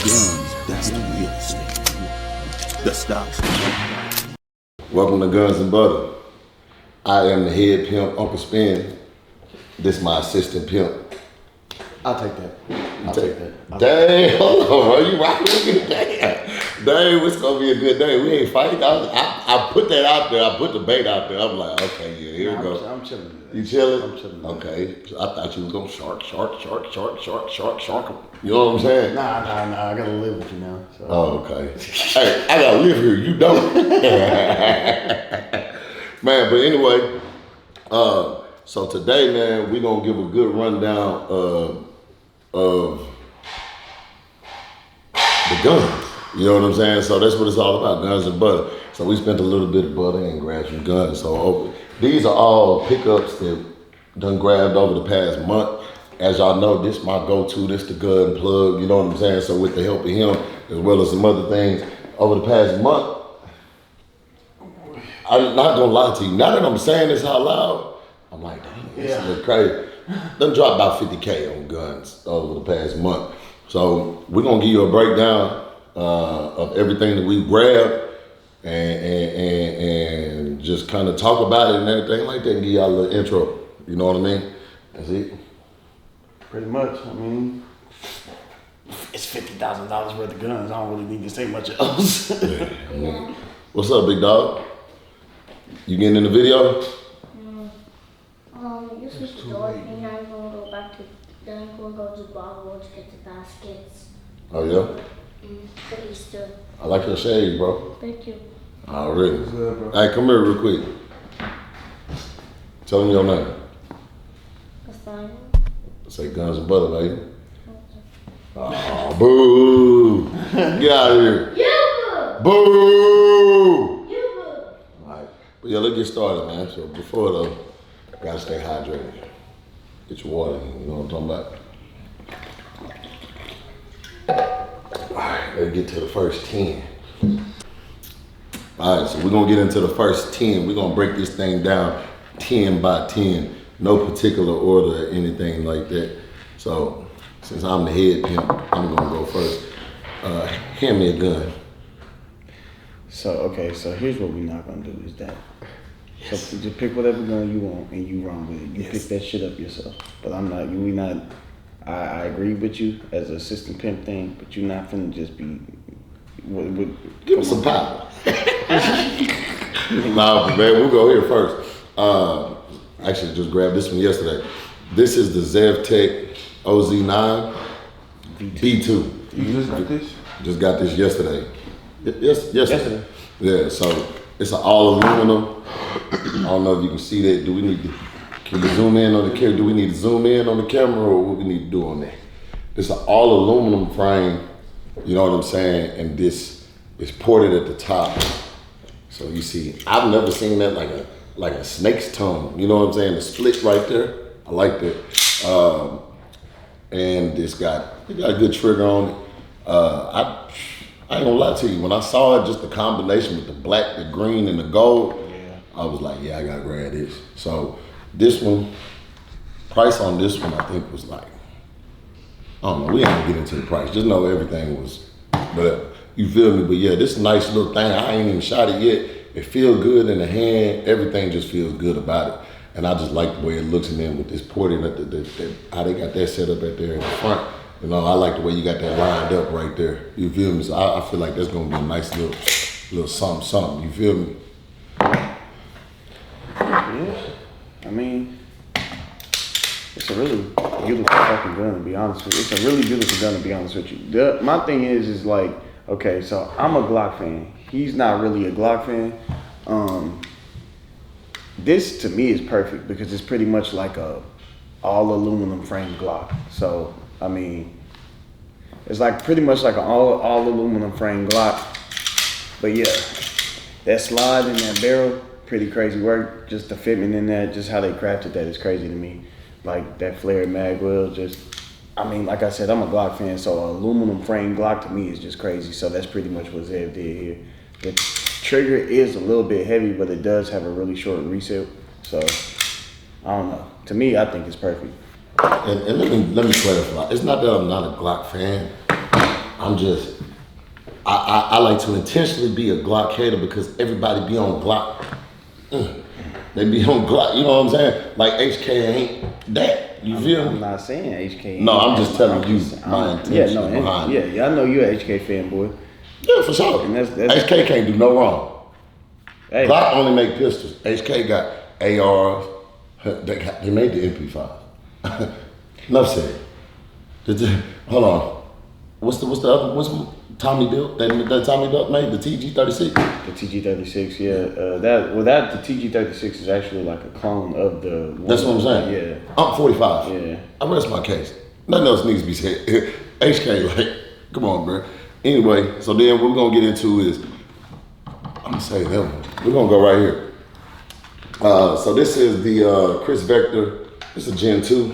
Guns, that's the real estate. The stocks. Welcome to Guns and Butter. I am the head pimp, Uncle Spin. This is my assistant pimp. I'll take that. I'll take that. Dang, hold on, bro. You rocking with me? Dang, it's gonna be a good day. We ain't fighting. I put that out there. I put the bait out there. I'm like, okay, yeah, here we go. I'm chilling. You chilling? I'm chilling. Okay. So I thought you was gonna shark. You know what I'm saying? Nah. I gotta live with you now. So. Oh, okay. Hey, I gotta live here. You don't. Man, but anyway, so today, man, we're gonna give a good rundown of the guns. You know what I'm saying? So that's what it's all about, guns and butter. So we spent a little bit of butter and grabbed some guns. So these are all pickups that done grabbed over the past month. As y'all know, this my go-to, this the gun plug, you know what I'm saying? So with the help of him, as well as some other things, over the past month, I'm not gonna lie to you, now that I'm saying this out loud, I'm like, dang, this is a little crazy. Done dropped about 50K on guns over the past month. So we're gonna give you a breakdown of everything that we grabbed and just kind of talk about it and everything like that and give y'all a little intro. You know what I mean? That's it. Pretty much. I mean, it's $50,000 worth of guns. I don't really need to say much else. Yeah, I mean, what's up, big dog? You getting in the video? You switch the door and now I'm gonna go back to, then I'm gonna go to Bobble to get the baskets. Oh, yeah? For Easter. I like your shades, bro. Thank you. Already. Good, bro. Hey, come here real quick. Tell them your name. That's fine. Say Guns and Butter, baby. Oh, boo. Get out of here. You Boo. You All right. But yeah, let's get started, man. So before though, gotta stay hydrated. Get your water, you know what I'm talking about? All right, let's get to the first 10. All right, so we're gonna get into the first 10. We're gonna break this thing down 10 by 10. No particular order or anything like that. So since I'm the head pimp, I'm gonna go first. Hand me a gun. So here's what we're not gonna do is that. Yes. So just pick whatever gun you want and you run with it. You pick that shit up yourself. But I'm not. We not. I agree with you as an assistant pimp thing, but you're not finna just be. Give me some power. Nah, man, we'll go here first. Actually, just grabbed this one yesterday. This is the ZevTech OZ9 B2. You just got this? Just got this yesterday. Yesterday. Yeah, so it's an all aluminum. I don't know if you can see that. Can you zoom in on the camera? Do we need to zoom in on the camera or what we need to do on that? It's an all aluminum frame, you know what I'm saying? And this is ported at the top. So you see, I've never seen that like a snake's tongue, you know what I'm saying? The split right there, I like that. And it got a good trigger on it. I ain't gonna lie to you, when I saw it, just the combination with the black, the green, and the gold, I was like, yeah, I gotta grab this. So this one, price on this one, I think was like, I don't know, we ain't gonna get into the price. Just know everything was, but you feel me? But yeah, this nice little thing, I ain't even shot it yet. It feels good in the hand. Everything just feels good about it. And I just like the way it looks in there with this porting, how they got that set up right there in the front. You know, I like the way you got that lined up right there. You feel me? So I feel like that's gonna be a nice little something. You feel me? Yeah. I mean, it's a really beautiful fucking gun to be honest with you. It's a really beautiful gun to be honest with you. My thing is like, okay, so I'm a Glock fan. He's not really a Glock fan. This to me is perfect because it's pretty much like a all aluminum frame Glock. So I mean, it's like pretty much like an all aluminum frame Glock. But yeah, that slide in that barrel, pretty crazy work. Just the fitment in that, just how they crafted that is crazy to me. Like that flared mag wheel, I mean, like I said, I'm a Glock fan, so an aluminum frame Glock to me is just crazy. So that's pretty much what Zev did here. The trigger is a little bit heavy, but it does have a really short reset. So I don't know. To me, I think it's perfect. And let me clarify. It's not that I'm not a Glock fan. I'm just, I like to intentionally be a Glock hater because everybody be on Glock. They be on Glock, you know what I'm saying? Like HK ain't that. You feel I'm me? not saying HK. No, I'm just telling you my intention behind it. Yeah, I know you're an HK fanboy. Yeah, for sure. And that's HK can't do no wrong. Hey. Glock only make pistols. HK got ARs. They made the MP5. Enough said. Hold on. What's the other? What's Tommy built? That Tommy built made the TG36. The TG36, yeah. The TG36 is actually like a clone of the. That's what I'm saying. Yeah. I'm 45. Yeah. I rest my case. Nothing else needs to be said. HK, like, come on, bro. Anyway, so then what we're gonna get into is, I'm gonna say them. We're gonna go right here. So this is the Chris Vector. This is a Gen 2,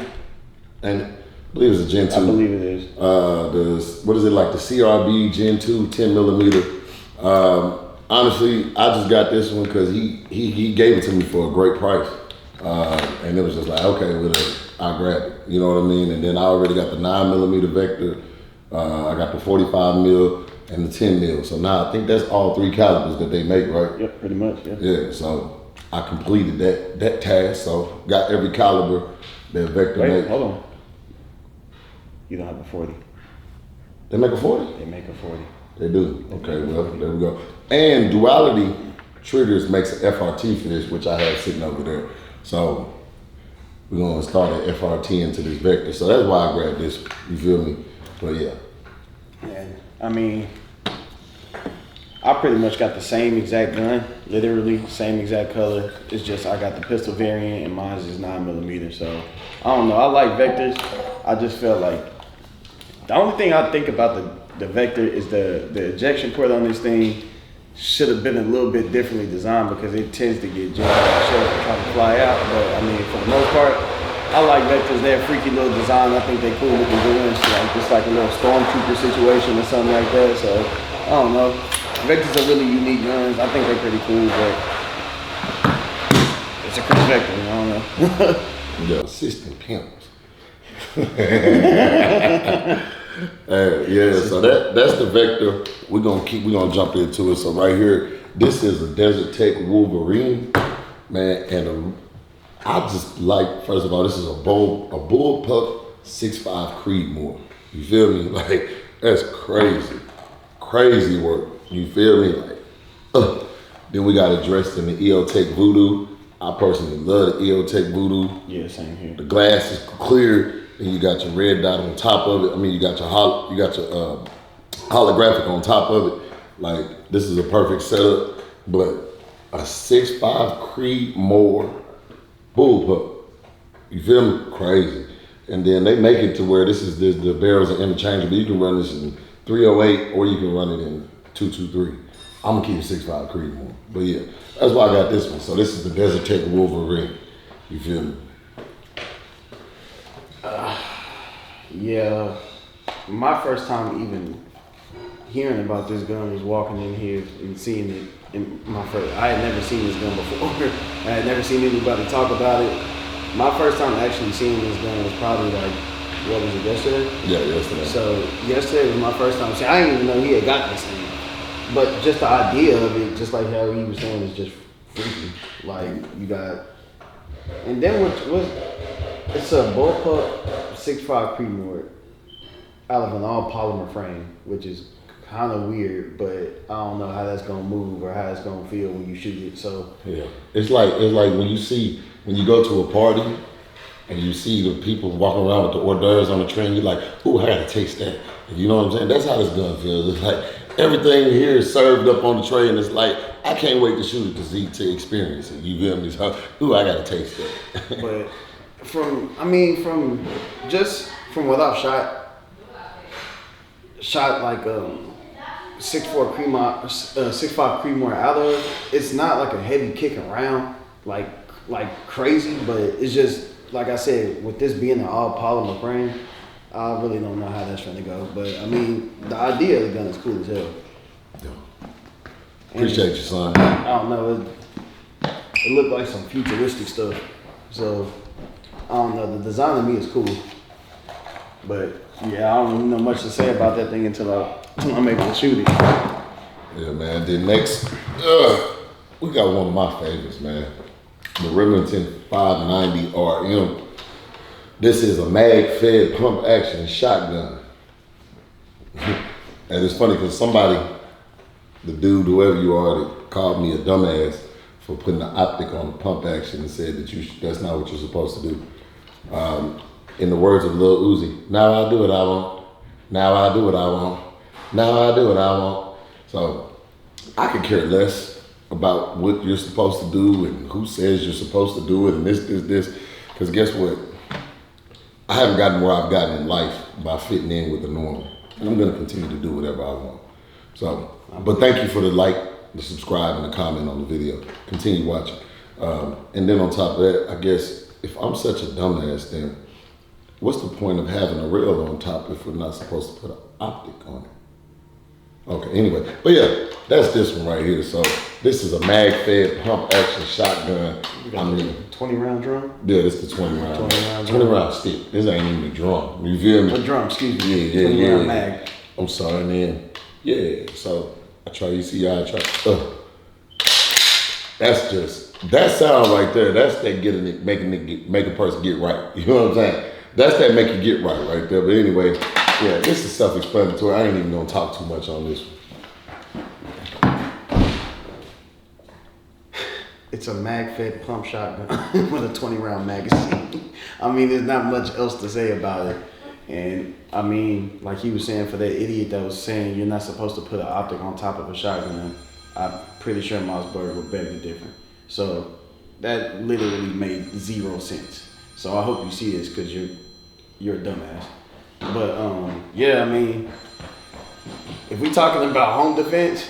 and I believe it's a Gen 2. I believe it is. What is it, like the CRB Gen 2 10 millimeter? Honestly, I just got this one because he gave it to me for a great price, and it was just like, okay, I grabbed it. You know what I mean? And then I already got the 9 millimeter Vector. I got the 45 mil and the 10 mil. So now I think that's all 3 calibers that they make, right? Yep, pretty much. Yeah. Yeah. So I completed that task. So got every caliber that Vector Wait, make. hold on. You don't have a 40. They make a 40? They make a 40. They do. Okay, well, there we go. And Duality Triggers makes an FRT for this, which I have sitting over there. So we're gonna install the FRT into this Vector. So that's why I grabbed this. You feel me? But yeah. And I mean, I pretty much got the same exact gun, literally same exact color. It's just I got the pistol variant and mine is 9 millimeter. So I don't know. I like Vectors. I just felt like the only thing I think about the Vector is the ejection port on this thing should have been a little bit differently designed because it tends to get jammed and shells and trying to fly out. But I mean, for the most part, I like Vectors. They're a freaky little design. I think they're cool looking guns. Like just like a little stormtrooper situation or something like that. So I don't know. Vectors are really unique guns. I think they're pretty cool, but it's a Chris Vector. I don't know. The assistant pimps. Yeah, so that's the Vector. We're gonna jump into it. So right here, this is a Desert Tech Wolverine, man, and I just like, first of all, this is a bullpup 6.5 Creedmoor. You feel me? Like that's crazy work. You feel me? Like, then we got it dressed in the EOTech Voodoo. I personally love the EOTech Voodoo. Yeah, same here. The glass is clear. And you got your red dot on top of it. I mean, you got your holographic on top of it. Like, this is a perfect setup. But a 6.5 Creedmoor bullpup. You feel me? Crazy. And then they make it to where the barrels are interchangeable. You can run this in 308 or you can run it in 223. I'm gonna keep 6.5 Creedmoor. But yeah, that's why I got this one. So this is the Desert Tech Wolverine. You feel me? Yeah, my first time even hearing about this gun was walking in here and seeing it. I had never seen this gun before. I had never seen anybody talk about it. My first time actually seeing this gun was probably like, what was it, yesterday? Yeah, yesterday. So yesterday was my first time seeing. I didn't even know he had got this thing. But just the idea of it, just like how he was saying, is just freaky. Like you got, and then what? It's a bullpup 6.5 Creedmoor out of an all polymer frame, which is kind of weird, but I don't know how that's gonna move or how it's gonna feel when you shoot it. So yeah, it's like when you go to a party and you see the people walking around with the hors d'oeuvres on the train, you're like, ooh, I gotta taste that. You know what I'm saying? That's how this gun feels. It's like everything here is served up on the tray, and it's like I can't wait to shoot it to experience it. You feel me? So, ooh, I gotta taste that. But from what I've shot like 6.4 Creedmoor, 6.5 Creedmoor out of, it's not like a heavy kick around like crazy, but it's just like I said, with this being an all polymer frame, I really don't know how that's gonna go. But I mean, the idea of the gun is cool as hell. Yeah. Appreciate you, son. I don't know, it looked like some futuristic stuff. So I don't know, the design of me is cool. But yeah, I don't know much to say about that thing until I'm able to shoot it. Yeah, man. Then next, we got one of my favorites, man. The Remington 590 RM. This is a mag-fed pump-action shotgun. And it's funny because somebody, the dude, whoever you are, that called me a dumbass for putting the optic on the pump action and said that that's not what you're supposed to do. In the words of Lil Uzi, now I do what I want. Now I do what I want. Now I do what I want. So I could care less about what you're supposed to do and who says you're supposed to do it and this. Because guess what? I haven't gotten where I've gotten in life by fitting in with the norm. And I'm going to continue to do whatever I want. So, but thank you for the like, the subscribe, and the comment on the video. Continue watching. And then on top of that, I guess if I'm such a dumbass, then what's the point of having a rail on top if we're not supposed to put an optic on it? Okay, anyway. But yeah, that's this one right here. So this is a mag-fed pump-action shotgun. I mean, 20-round drum? yeah, this is the 20 round. 20 round stick. This ain't even a drum. You feel me? A drum, excuse me. Yeah, 20-round mag. I'm sorry, man. Yeah, so I try, you see how I try. That's just, that sound right there, that's that getting it, make a person get right. You know what I'm saying? That's that make you get right there. But anyway, yeah, this is self-explanatory. I ain't even gonna talk too much on this one. It's a mag-fed pump shotgun with a 20-round magazine. I mean, there's not much else to say about it. And I mean, like he was saying, for that idiot that was saying you're not supposed to put an optic on top of a shotgun, I'm pretty sure Miles Burger would beg to differ. So that literally made 0 sense. So I hope you see this because you're a dumbass. But yeah, I mean, if we're talking about home defense,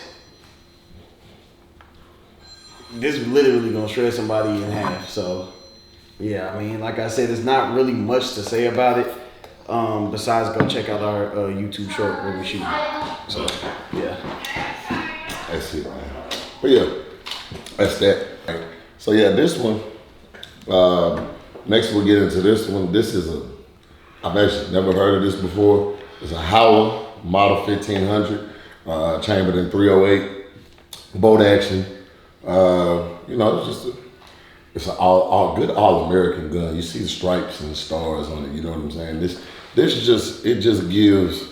this is literally gonna shred somebody in half. So yeah, I mean, like I said, there's not really much to say about it. Besides go check out our YouTube short where we shoot. So yeah. That's it, man. But yeah, that's that. So yeah, this one, next we'll get into this one. This is I've actually never heard of this before. It's a Howler Model 1500, chambered in 308, bolt action. You know, it's an good all-American gun. You see the stripes and the stars on it. You know what I'm saying? It just gives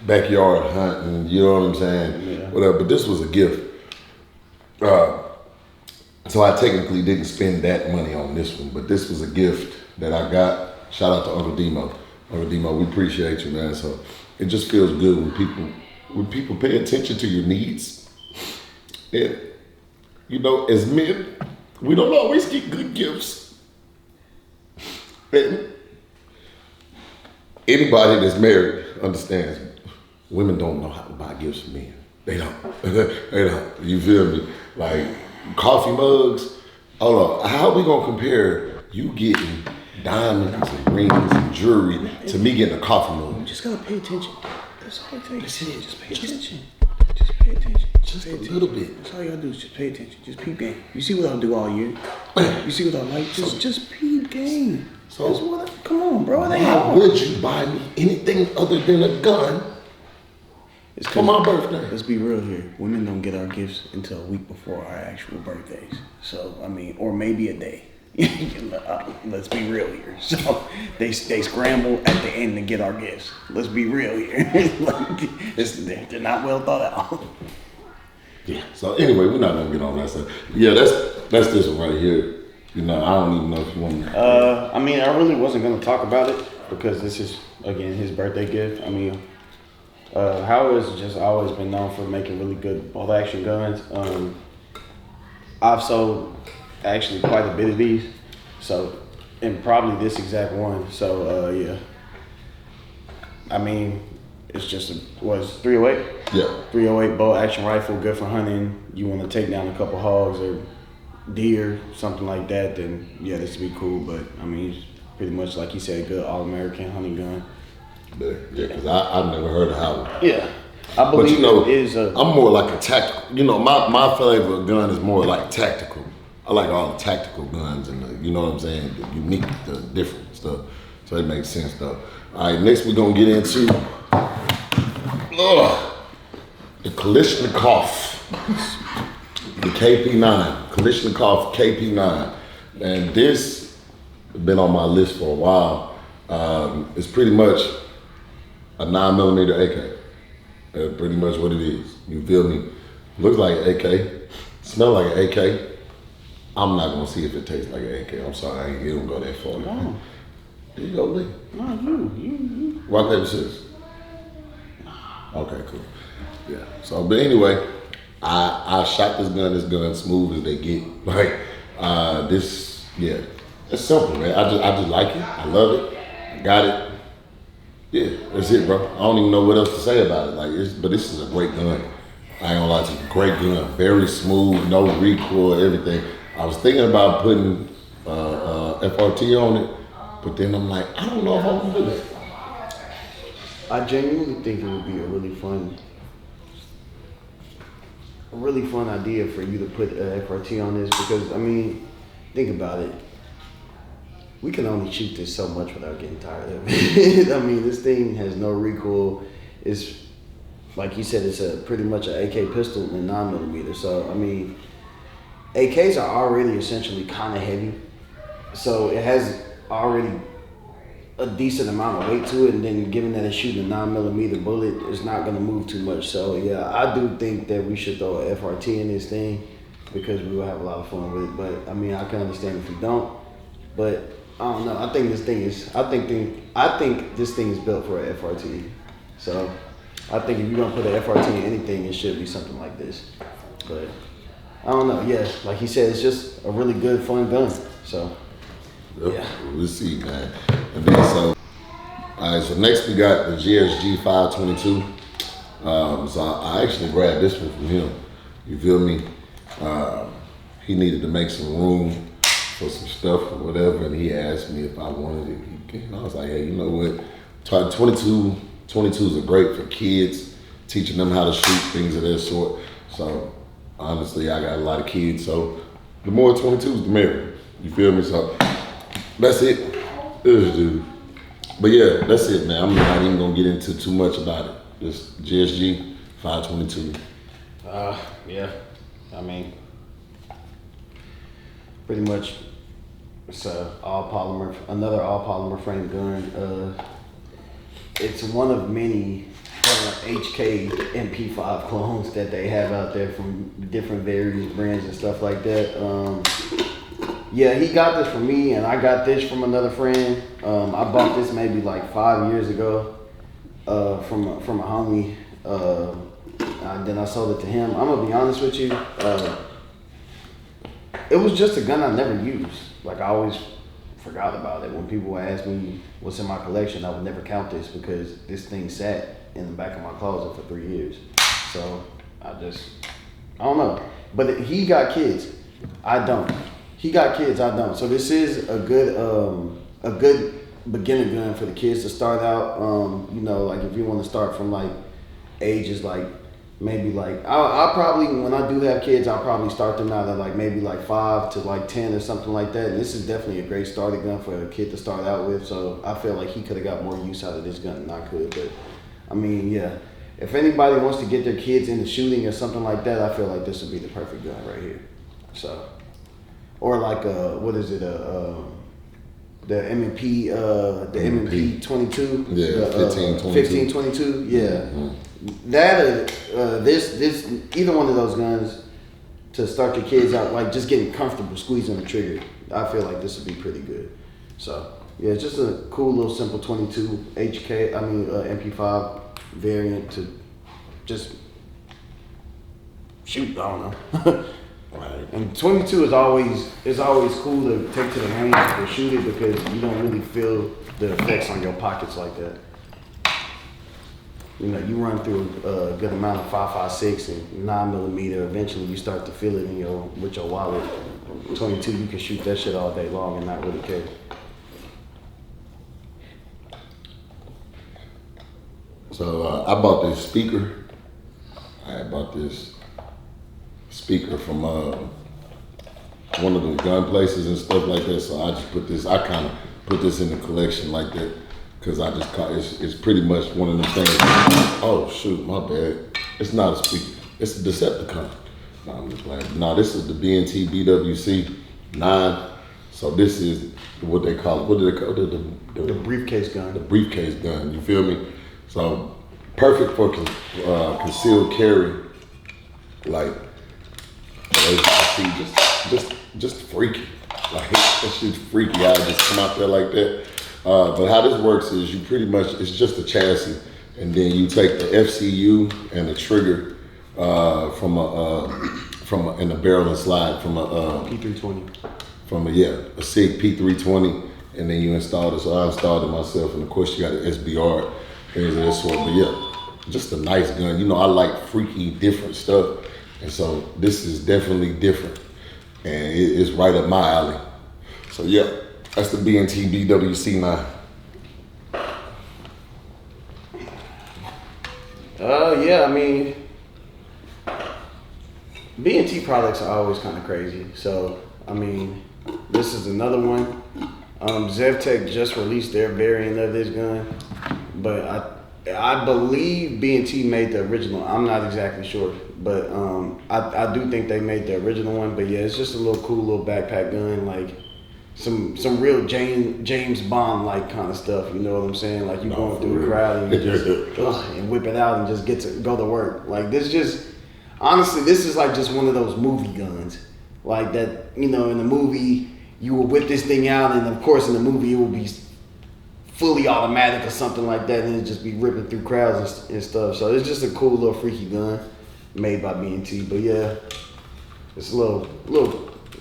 backyard hunting. You know what I'm saying? Yeah. Whatever. But this was a gift. So I technically didn't spend that money on this one, but this was a gift that I got. Shout out to Uncle Demo. Uncle Demo, we appreciate you, man. So it just feels good when people pay attention to your needs. And you know, as men, we don't always get good gifts. And anybody that's married understands women don't know how to buy gifts for men. They don't. They don't. You feel me? Like coffee mugs. Hold on. How are we gonna compare you getting diamonds and rings and jewelry to me getting a coffee mug? You just gotta pay attention. That's all it takes. That's it. Just pay attention. Just pay attention. Just a little bit. That's all you gotta do is just pay attention. Just peep game. You see what I'll do all year? You see what I like? Just peep game. So come on, bro. It ain't how hard. would you buy me anything other than a gun for my birthday? Let's be real here. Women don't get our gifts until a week before our actual birthdays. So, I mean, or maybe a day. Let's be real here. So they scramble at the end to get our gifts. Let's be real here. They're not well thought out. Yeah. So anyway, we're not gonna get on that stuff. Yeah, that's this one right here. You know, I don't even know if you want to. I mean, I really wasn't gonna talk about it because this is again his birthday gift. I mean, Howard has just always been known for making really good bolt action guns. I've sold actually quite a bit of these, so and probably this exact one. So yeah. I mean, it's just was 308. Yeah. 308 bolt action rifle, good for hunting. You want to take down a couple hogs or deer, something like that, then yeah, this would be cool. But I mean, it's pretty much like you said, a good all-American hunting gun. Yeah, because I've never heard of Howard. Yeah, I believe but you know, it is I'm more like a tactical. You know, my favorite gun is more like tactical. I like all the tactical guns and you know what I'm saying, the unique, the different stuff. So it makes sense though. All right, next we're gonna get into the Kalishnikov, the KP9, Kalishnikov KP9, and this has been on my list for a while. It's pretty much a 9mm AK. That's pretty much what it is. You feel me? Looks like an AK, smell like an AK. I'm not gonna see if it tastes like an AK. I'm sorry, it don't go that far. No. There you go, Lee. No, you. Rock, paper, scissors. Okay, cool. Yeah. So, but anyway, I shot this gun smooth as they get. Like, this, yeah. It's simple, man. I just like it. I love it. I got it. Yeah, that's it, bro. I don't even know what else to say about it. Like, but this is a great gun. I ain't gonna lie to you. Great gun. Very smooth, no recoil, everything. I was thinking about putting FRT on it, but then I'm like, I don't know if I want to do that. I genuinely think it would be a really fun idea for you to put FRT on this because, I mean, think about it. We can only shoot this so much without getting tired of it. I mean, this thing has no recoil. It's, like you said, it's pretty much an AK pistol in 9mm. So, I mean, AKs are already essentially kind of heavy. So it has already a decent amount of weight to it, and then given that it's shooting a 9mm bullet, it's not going to move too much. So yeah, I do think that we should throw a FRT in this thing because we will have a lot of fun with it. But I mean, I can understand if we don't. But I don't know. I think this thing is built for a FRT. So I think if you're gonna put an FRT in anything, it should be something like this. But I don't know. Yeah, like he said, it's just a really good, fun gun. So. Yeah. We'll see, man. And then all right, so next we got the GSG 522. So I actually grabbed this one from him. You feel me? He needed to make some room for some stuff or whatever, and he asked me if I wanted it. And I was like, hey, you know what? 22s are great for kids, teaching them how to shoot, things of that sort. So honestly, I got a lot of kids, so the more 22s, the merrier. You feel me? So that's it. Ugh, dude. But yeah, that's it, man. I'm not even gonna get into too much about it. Just GSG 522. Yeah. I mean, pretty much it's another all polymer frame gun. It's one of many HK MP5 clones that they have out there from different various brands and stuff like that. Yeah, he got this from me, and I got this from another friend. I bought this maybe like 5 years ago from a homie. Then I sold it to him. I'm gonna be honest with you. It was just a gun I never used. Like, I always forgot about it. When people ask me what's in my collection, I would never count this because this thing sat in the back of my closet for 3 years. So I don't know. But he got kids. I don't. He got kids, I don't. So this is a good beginner gun for the kids to start out. You know, like if you want to start from like ages like maybe like I'll probably, when I do have kids, I'll probably start them out at like maybe like 5 to like 10 or something like that. And this is definitely a great starter gun for a kid to start out with. So I feel like he could have got more use out of this gun than I could. But I mean, yeah, if anybody wants to get their kids into shooting or something like that, I feel like this would be the perfect gun right here. So, or like what is it? The M&P, the M&P 22. Yeah, the, 1522. Yeah. Mm-hmm. That this either one of those guns to start your kids out, like just getting comfortable squeezing the trigger, I feel like this would be pretty good. So yeah, it's just a cool little simple 22 MP5 variant to just shoot. I don't know. Right. And 22 is always cool to take to the range to shoot it because you don't really feel the effects on your pockets like that. You know, you run through a good amount of 5.56 and 9mm. Eventually, you start to feel it with your wallet. 22, you can shoot that shit all day long and not really care. So I bought this speaker. I bought this speaker from one of the gun places and stuff like that. So I just I kind of put this in the collection like that. because I just caught it's pretty much one of them things. Oh shoot, my bad. It's not a speaker. It's a Decepticon. No, I'm just playing. No, this is the BNT BWC 9. So this is what they call it. What do they call it? The briefcase gun. The briefcase gun. You feel me? So perfect for concealed carry. Like, as you can see, just freaky. Like that shit's freaky. I just come out there like that. But how this works is you pretty much, it's just a chassis, and then you take the FCU and the trigger in the barrel and slide from a P320. From a SIG P320, and then you installed it. So I installed it myself, and of course you got an SBR, things of this sort. But yeah, just a nice gun. You know, I like freaky different stuff, and so this is definitely different, and it's right up my alley. So yeah, that's the BNT BWC9. Yeah, I mean, B&T products are always kind of crazy. So, I mean, this is another one. ZevTech just released their variant of this gun, but I believe B&T made the original. I'm not exactly sure, but I do think they made the original one. But yeah, it's just a little cool little backpack gun, like some real James Bond like kind of stuff. You know what I'm saying? Like you going through the crowd and you just and whip it out and just get to go to work. Like this just honestly, this is like just one of those movie guns, like that. You know, in the movie you will whip this thing out, and of course in the movie it will be fully automatic or something like that, and it'll just be ripping through crowds and stuff. So it's just a cool little freaky gun made by B&T. But yeah, it's a little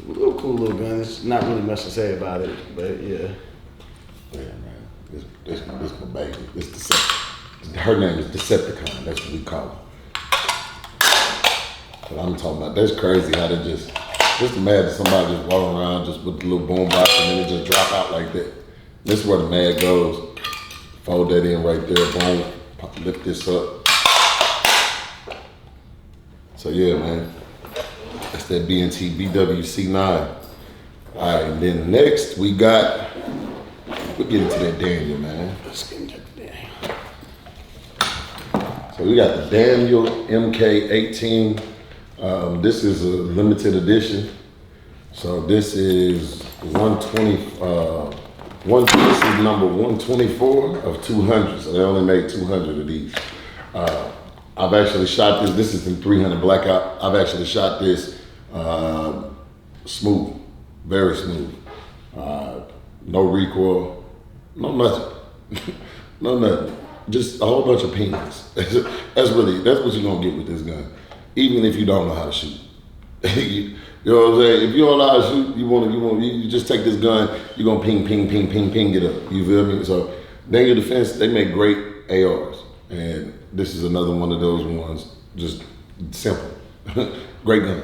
cool little gun. There's not really much to say about it, but yeah. Yeah, man. This my baby. Her name is Decepticon. That's what we call her. But I'm talking about, that's crazy how they just imagine somebody just walking around just with the little boom box and then it just drop out like that. This is where the mag goes. Fold that in right there, boom, lift this up. So yeah, man. That's that B&T BWC9. All right, and then next we'll get into that Daniel, man. Let's get into the Daniel. So we got the Daniel MK18. This is a limited edition. So this is 120. This is number 124 of 200. So they only made 200 of these. I've actually shot this. This is in 300 blackout. I've actually shot this smooth, very smooth. No recoil, no nothing, no nothing. Just a whole bunch of pings. That's what you're gonna get with this gun. Even if you don't know how to shoot. You know what I'm saying? If you don't know how to shoot, you just take this gun, you're gonna ping it up. You feel me? So Daniel Defense, they make great ARs. And this is another one of those ones, just simple. Great gun.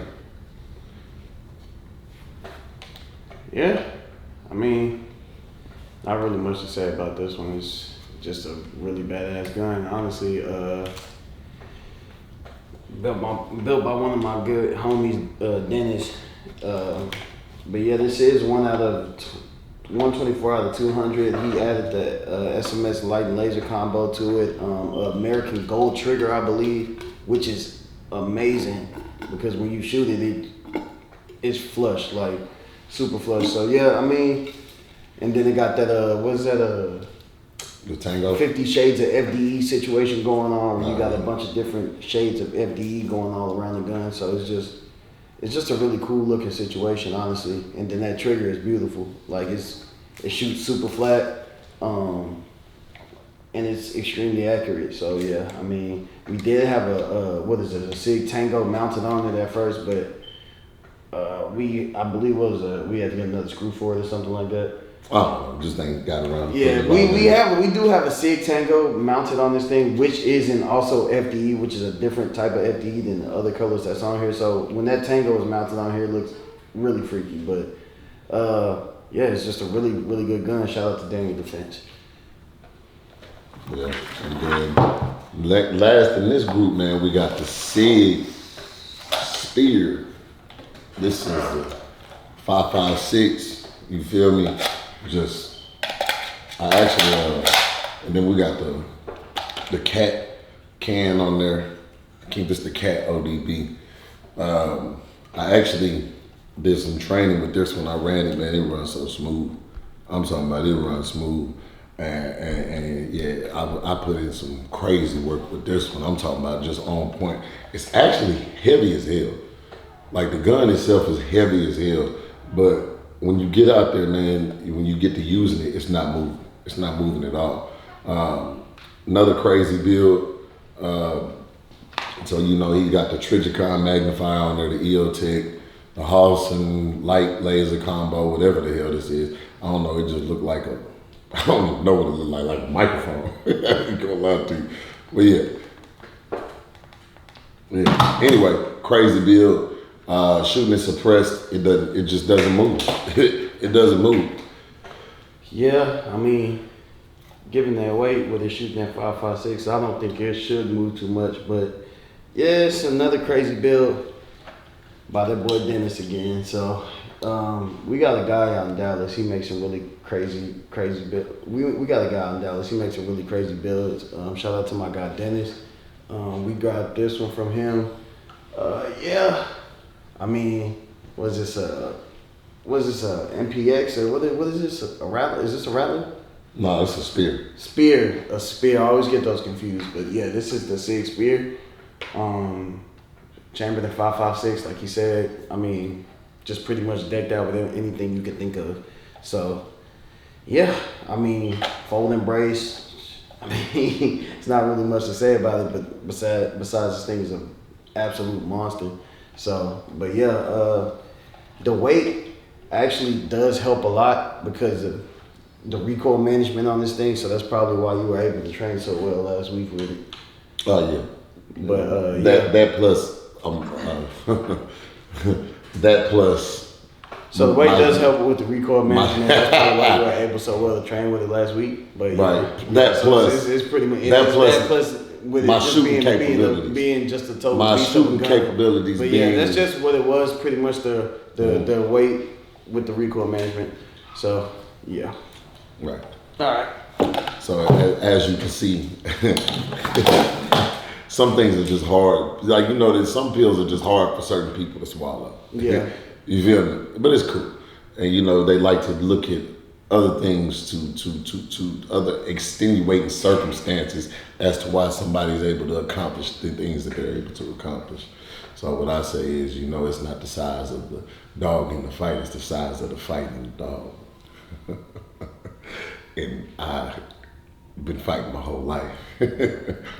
Yeah, I mean, not really much to say about this one. It's just a really badass gun. Honestly, built by one of my good homies, Dennis. But yeah, this is 124 out of 200. He added the SMS light and laser combo to it. American Gold trigger, I believe, which is amazing because when you shoot it, it's flush, like super flush. So yeah, I mean, and then it got that what is that the Tango 50 Shades of FDE situation going on, where you got a bunch of different shades of FDE going all around the gun. So it's just a really cool looking situation, honestly. And then that trigger is beautiful. Like it shoots super flat, and it's extremely accurate. So yeah, I mean, we did have a SIG Tango mounted on it at first, but I believe we had to get another screw for it or something like that. Oh, just ain't got around. Yeah, we do have a SIG Tango mounted on this thing, which is in also FDE, which is a different type of FDE than the other colors that's on here. So when that Tango is mounted on here, it looks really freaky. But yeah, it's just a really, really good gun. Shout out to Daniel Defense. Yeah, and then last in this group, man, we got the SIG Spear. This is the 5.56. You feel me? I actually And then we got the cat can on there. I keep this the cat ODB. I actually did some training with this one. I ran it, man. It runs so smooth. I'm talking about it runs smooth. And yeah, I put in some crazy work with this one. I'm talking about just on point. It's actually heavy as hell. Like the gun itself is heavy as hell, but when you get out there, man, when you get to using it, it's not moving. It's not moving at all. Another crazy build. So you know he got the Trigicon magnifier on there, the EOTech, the Halson light laser combo, whatever the hell this is. I don't know. It just looked like I don't even know what it looked like a microphone. I ain't gonna lie to you, but yeah. Anyway, crazy build. Shooting it suppressed. It just doesn't move. It doesn't move. Yeah, I mean, given that weight, with it shooting at 5.56, I don't think it should move too much. But yeah, it's another crazy build by that boy Dennis again. So we got a guy out in Dallas. He makes some really crazy builds. We got a guy out in Dallas. He makes some really crazy builds. Shout out to my guy Dennis. We got this one from him. Yeah. I mean, was this a MPX or what is this? A Rattler? Is this a Rattler? No, it's a spear. A spear. I always get those confused, but yeah, this is the SIG spear. Chambered at 5.56, like he said. I mean, just pretty much decked out with anything you could think of. So, yeah, I mean, folding brace. I mean, it's not really much to say about it, but besides this thing is an absolute monster. So, but yeah, the weight actually does help a lot because of the recoil management on this thing. So that's probably why you were able to train so well last week with it. Oh yeah, but that plus that plus. So the weight does help with the recoil management. That's probably why you were able so well to train with it last week. But right, that plus it's pretty much that plus with my it just shooting capabilities, being just a total my beast of a shooting gun. capabilities. But being, yeah, that's just what it was. Pretty much the weight with the recoil management. So yeah. Right. All right. So as you can see, some things are just hard. Like you know, there's some pills are just hard for certain people to swallow. Yeah. You feel me? But it's cool, and you know they like to look at other things to other extenuating circumstances as to why somebody's able to accomplish the things that they're able to accomplish. So what I say is, you know, it's not the size of the dog in the fight; it's the size of the fight in the dog. And I've been fighting my whole life,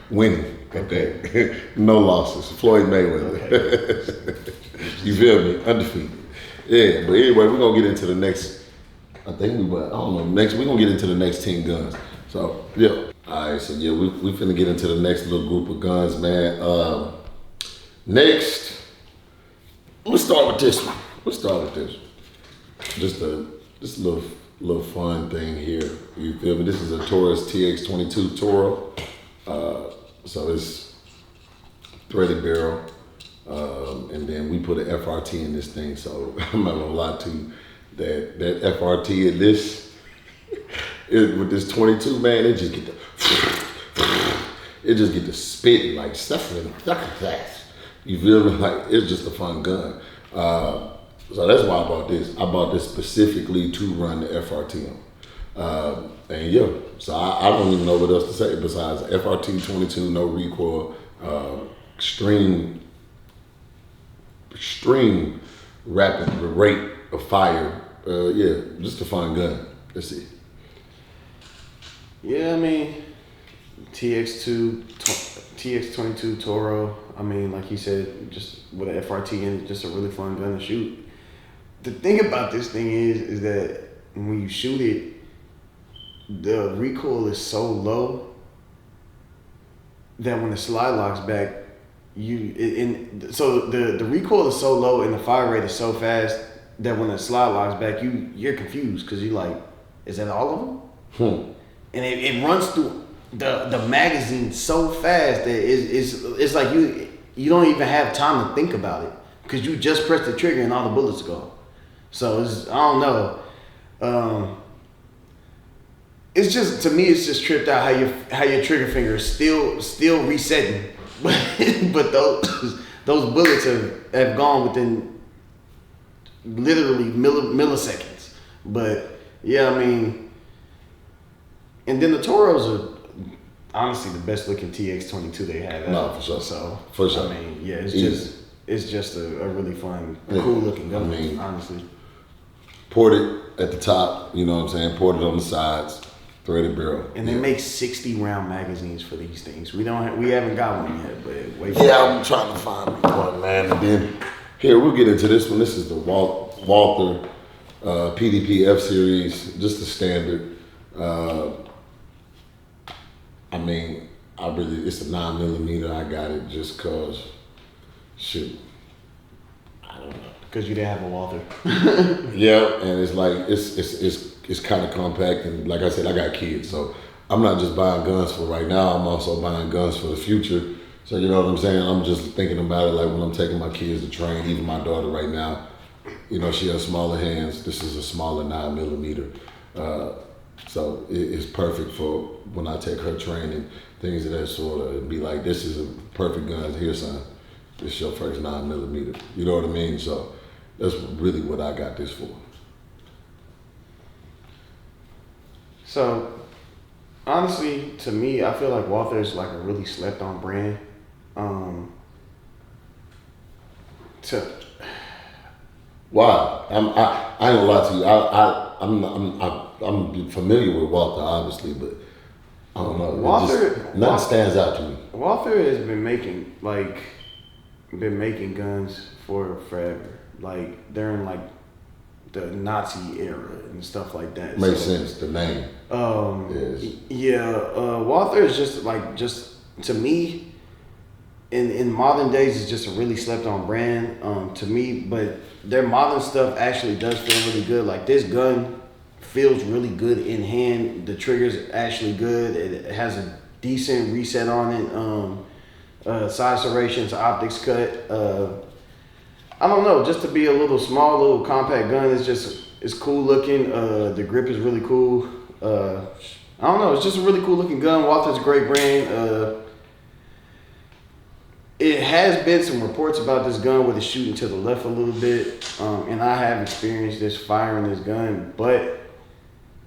winning. Okay, no losses. Floyd Mayweather. Okay. You feel me? Undefeated. Yeah, but anyway, we're gonna get into the next. I don't know. Next, we're gonna get into the next 10 guns. So yeah. All right. So yeah, we finna get into the next little group of guns, man. Next, let's start with this one. Just a little fun thing here. You feel me? This is a Taurus TX22 Toro. So it's threaded barrel. And then we put an FRT in this thing. So I'm not gonna lie to you. That FRT in this, with this 22, man, it just get to spitting like stuff in the You feel me? Like it's just a fun gun. So that's why I bought this. I bought this specifically to run the FRT on. And yeah, so I don't even know what else to say besides FRT 22, no recoil, extreme rapid rate of fire. Yeah, just a fun gun. Let's see. Yeah, I mean, TX22 Toro. I mean, like he said, just with an FRT in it, just a really fun gun to shoot. The thing about this thing is that when you shoot it, the recoil is so low that when the slide locks back, so the recoil is so low and the fire rate is so fast that when the slide locks back, you're confused because you're like, is that all of them? And it runs through the magazine so fast that it's like you don't even have time to think about it because you just press the trigger and all the bullets go. So I don't know. it's just, to me, it's just tripped out how your trigger finger is still resetting, but those bullets have gone within literally milliseconds. But yeah, I mean, and then the Toros are honestly the best looking TX22 they have. No, for sure. So for sure. I mean, yeah, it's just a really fun, cool looking gun. I mean, honestly, ported at the top, you know what I'm saying? Ported on the sides, threaded barrel. And they make 60 round magazines for these things. We haven't got one yet, but wait. Yeah, I'm trying to find one, man. And then here we'll get into this one. This is the Walther PDP F series, just the standard. I mean, it's a 9mm. I got it just cause, shoot, I don't know. Because you didn't have a Walther. Yeah, and it's like it's kind of compact, and like I said, I got kids, so I'm not just buying guns for right now. I'm also buying guns for the future. So you know what I'm saying? I'm just thinking about it like when I'm taking my kids to train. Even my daughter right now, you know, she has smaller hands. This is a smaller 9mm. So it's perfect for when I take her training, things of that sort of. It'd be like, this is a perfect gun. Here, son, this is your first 9mm. You know what I mean? So that's really what I got this for. So honestly, to me, I feel like Walther is like a really slept on brand. Why? I ain't gonna lie to you. I'm familiar with Walther, obviously, but I don't know. Nothing stands out to me. Walther has been making guns for forever. Like during like the Nazi era and stuff like that. Makes sense. The name. Yes. Yeah. Walther is just to me. In modern days, it's just a really slept on brand to me, but their modern stuff actually does feel really good. Like this gun feels really good in hand. The trigger's actually good. It has a decent reset on it. Side serrations, optics cut. I don't know, just to be a little small, little compact gun, it's cool looking. The grip is really cool. I don't know, it's just a really cool looking gun. Walther's a great brand. It has been some reports about this gun with it shooting to the left a little bit, and I have experienced this firing this gun, but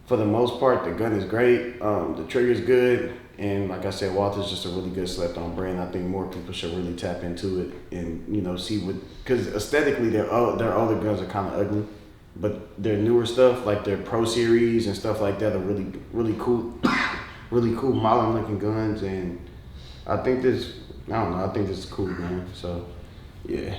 for the most part, the gun is great. The trigger's good, and like I said, Walther's just a really good slept-on brand. I think more people should really tap into it and see what, because aesthetically, their older guns are kind of ugly, but their newer stuff, like their Pro Series and stuff like that, are really really cool, really cool modern-looking guns, and I think this is cool, man. So, yeah.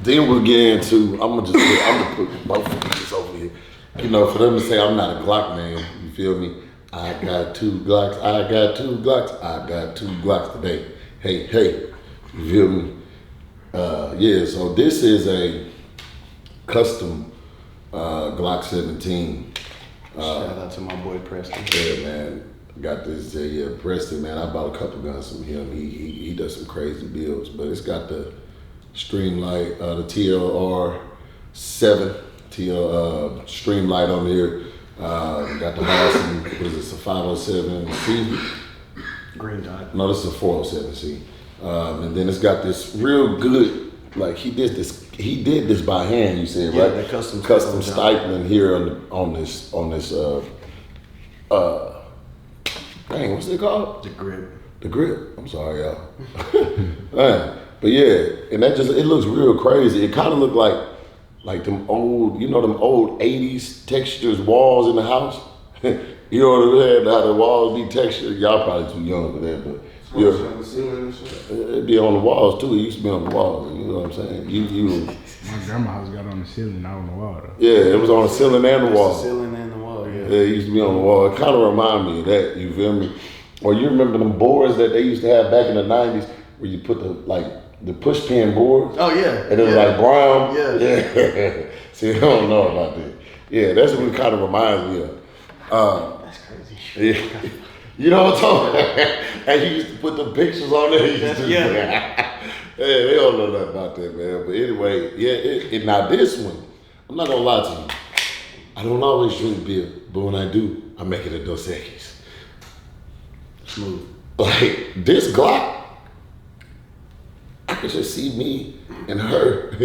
Then we'll get into, I'm gonna put both of these over here. You know, for them to say I'm not a Glock man, you feel me? I got two Glocks, I got two Glocks today. Hey, you feel me? Yeah, so this is a custom Glock 17. Shout out to my boy Preston. Yeah, man. Got this, Preston, man. I bought a couple guns from him. He does some crazy builds, but it's got the Streamlight, the TLR7 Streamlight on here. Got the Harrison, what is this, a 507C? Green dot. No, this is a 407C. And then it's got this real good, like he did this by hand, you said, yeah, right? The custom stipling here on this dang, what's it called? The grip. I'm sorry, y'all. Man, but yeah, and that it looks real crazy. It kind of looked like them old, them old 80s textures walls in the house. You know what I'm saying? How the walls be textured. Y'all probably too young for that, but it'd be on the walls too. It used to be on the walls. You know what I'm saying? My grandma's got on the ceiling, not on the wall though. Yeah, it was on the ceiling and the wall. The ceiling and the wall, yeah. Yeah, it used to be on the wall. It kind of remind me of that. You feel me? Or you remember them boards that they used to have back in the 90s where you put the push pin boards? Oh yeah. And it was like brown. Yeah. See, I don't know about that. Yeah, that's what it kind of reminds me of. That's crazy. Yeah. You know what I'm talking about? And you used to put the pictures on there. Yeah. Hey, they don't know nothing about that, man. But anyway, yeah, now this one, I'm not gonna lie to you. I don't always drink beer, but when I do, I make it a Dos Equis. Smooth. Like this Glock, I could just see me and her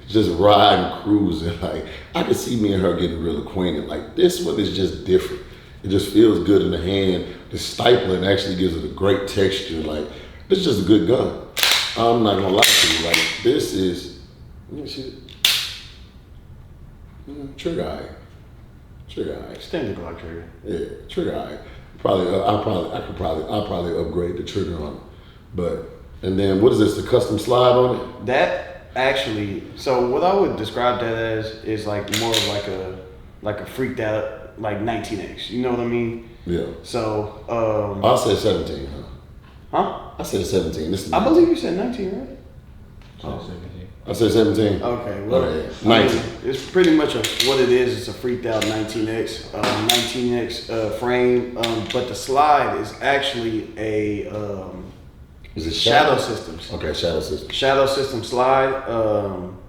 just riding, cruising. Like I could see me and her getting real acquainted. Like this one is just different. It just feels good in the hand. The stipling actually gives it a great texture. Like this is just a good gun. I'm not gonna lie to you. Like this is. Let me see it. Trigger eye. Trigger eye. Standard Glock trigger. Yeah, trigger eye. I'll probably upgrade the trigger on it. But and then what is this? The custom slide on it? That actually, so what I would describe that as is like more of like a freaked out like 19X. You know what I mean? Yeah. So I said 17, huh? huh? I said 17. This is I believe you said 19, right? I said 17. Okay, well, Okay, 19. It's pretty much what it is. It's a freaked out 19X, 19X frame, but the slide is actually a Is it Shadow Systems. Okay, Shadow System. Shadow System slide,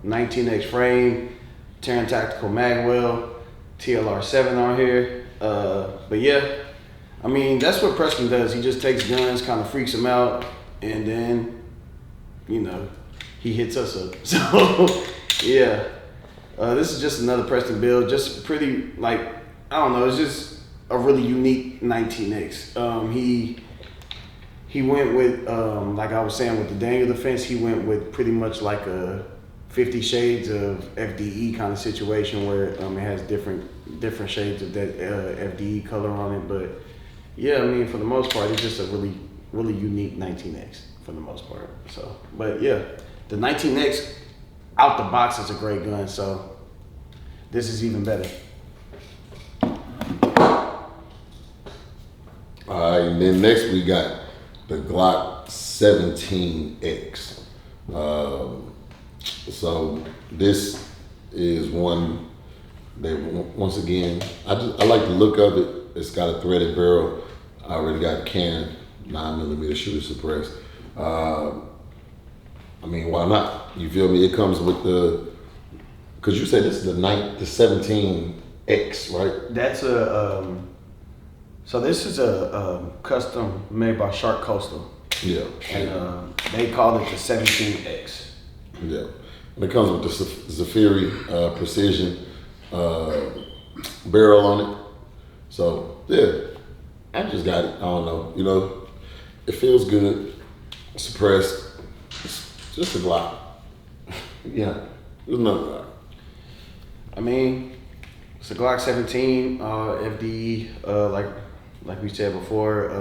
19X frame, Terran Tactical Magwell, TLR7 on here. But yeah, I mean, that's what Preston does. He just takes guns, kind of freaks them out, and then, you know, he hits us up. So, yeah. This is just another Preston build. Just pretty, like, I don't know, it's just a really unique 19X. He went with, like I was saying, with the Daniel defense, he went with pretty much like a 50 Shades of FDE kind of situation where it has different shades of that FDE color on it. But yeah, I mean, for the most part, it's just a really, really unique 19X for the most part. So, but yeah, the 19X out the box is a great gun. So this is even better. All right, and then next we got the Glock 17X. So this is one that once again, I like the look of it. It's got a threaded barrel. I already got a Canon 9mm shooter suppressed. I mean, why not? You feel me? It comes with because you said this is the 17X, right? That's so this is a custom made by Shark Coastal. Yeah. And they call it the 17X. Yeah. And it comes with the Zafiri precision barrel on it. So, yeah. I just got it. I don't know. You know, it feels good. Suppressed. It's just a Glock. Yeah. It's another Glock. I mean, it's a Glock 17 FDE, like we said before,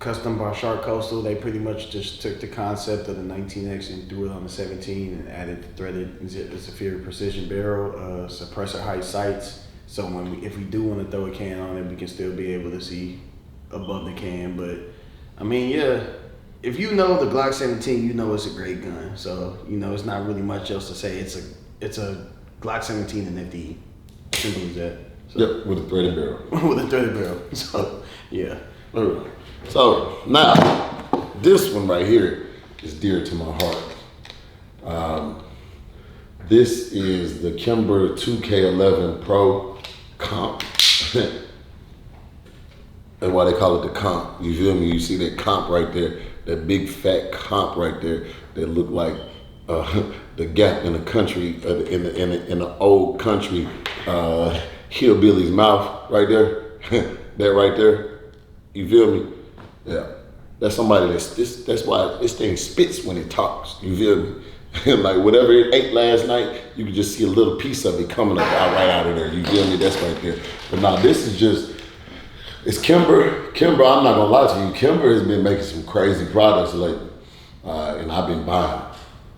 custom by Shark Coastal. They pretty much just took the concept of the 19X and threw it on the 17 and added the threaded Zafiri precision barrel, suppressor height sights. So if we do want to throw a can on it, we can still be able to see above the can. But I mean, yeah, if you know the Glock 17, you know it's a great gun. So you know it's not really much else to say. It's a Glock 17 and FDE. Simple as that. So, Yep, with a threaded barrel. with a threaded barrel. So yeah. All right. So now, this one right here is dear to my heart. This is the Kimber 2K11 Pro Comp. And why they call it the comp. You feel me? You see that comp right there, that big fat comp right there that look like the gap in the country, in the old country hillbilly's mouth right there. That right there. You feel me? Yeah. That's somebody that's why this thing spits when it talks. You feel me? Like whatever it ate last night, you can just see a little piece of it coming up right out of there. You feel me? That's right there. But now this is just, it's Kimber. Kimber, I'm not gonna lie to you. Kimber has been making some crazy products lately, and I've been buying.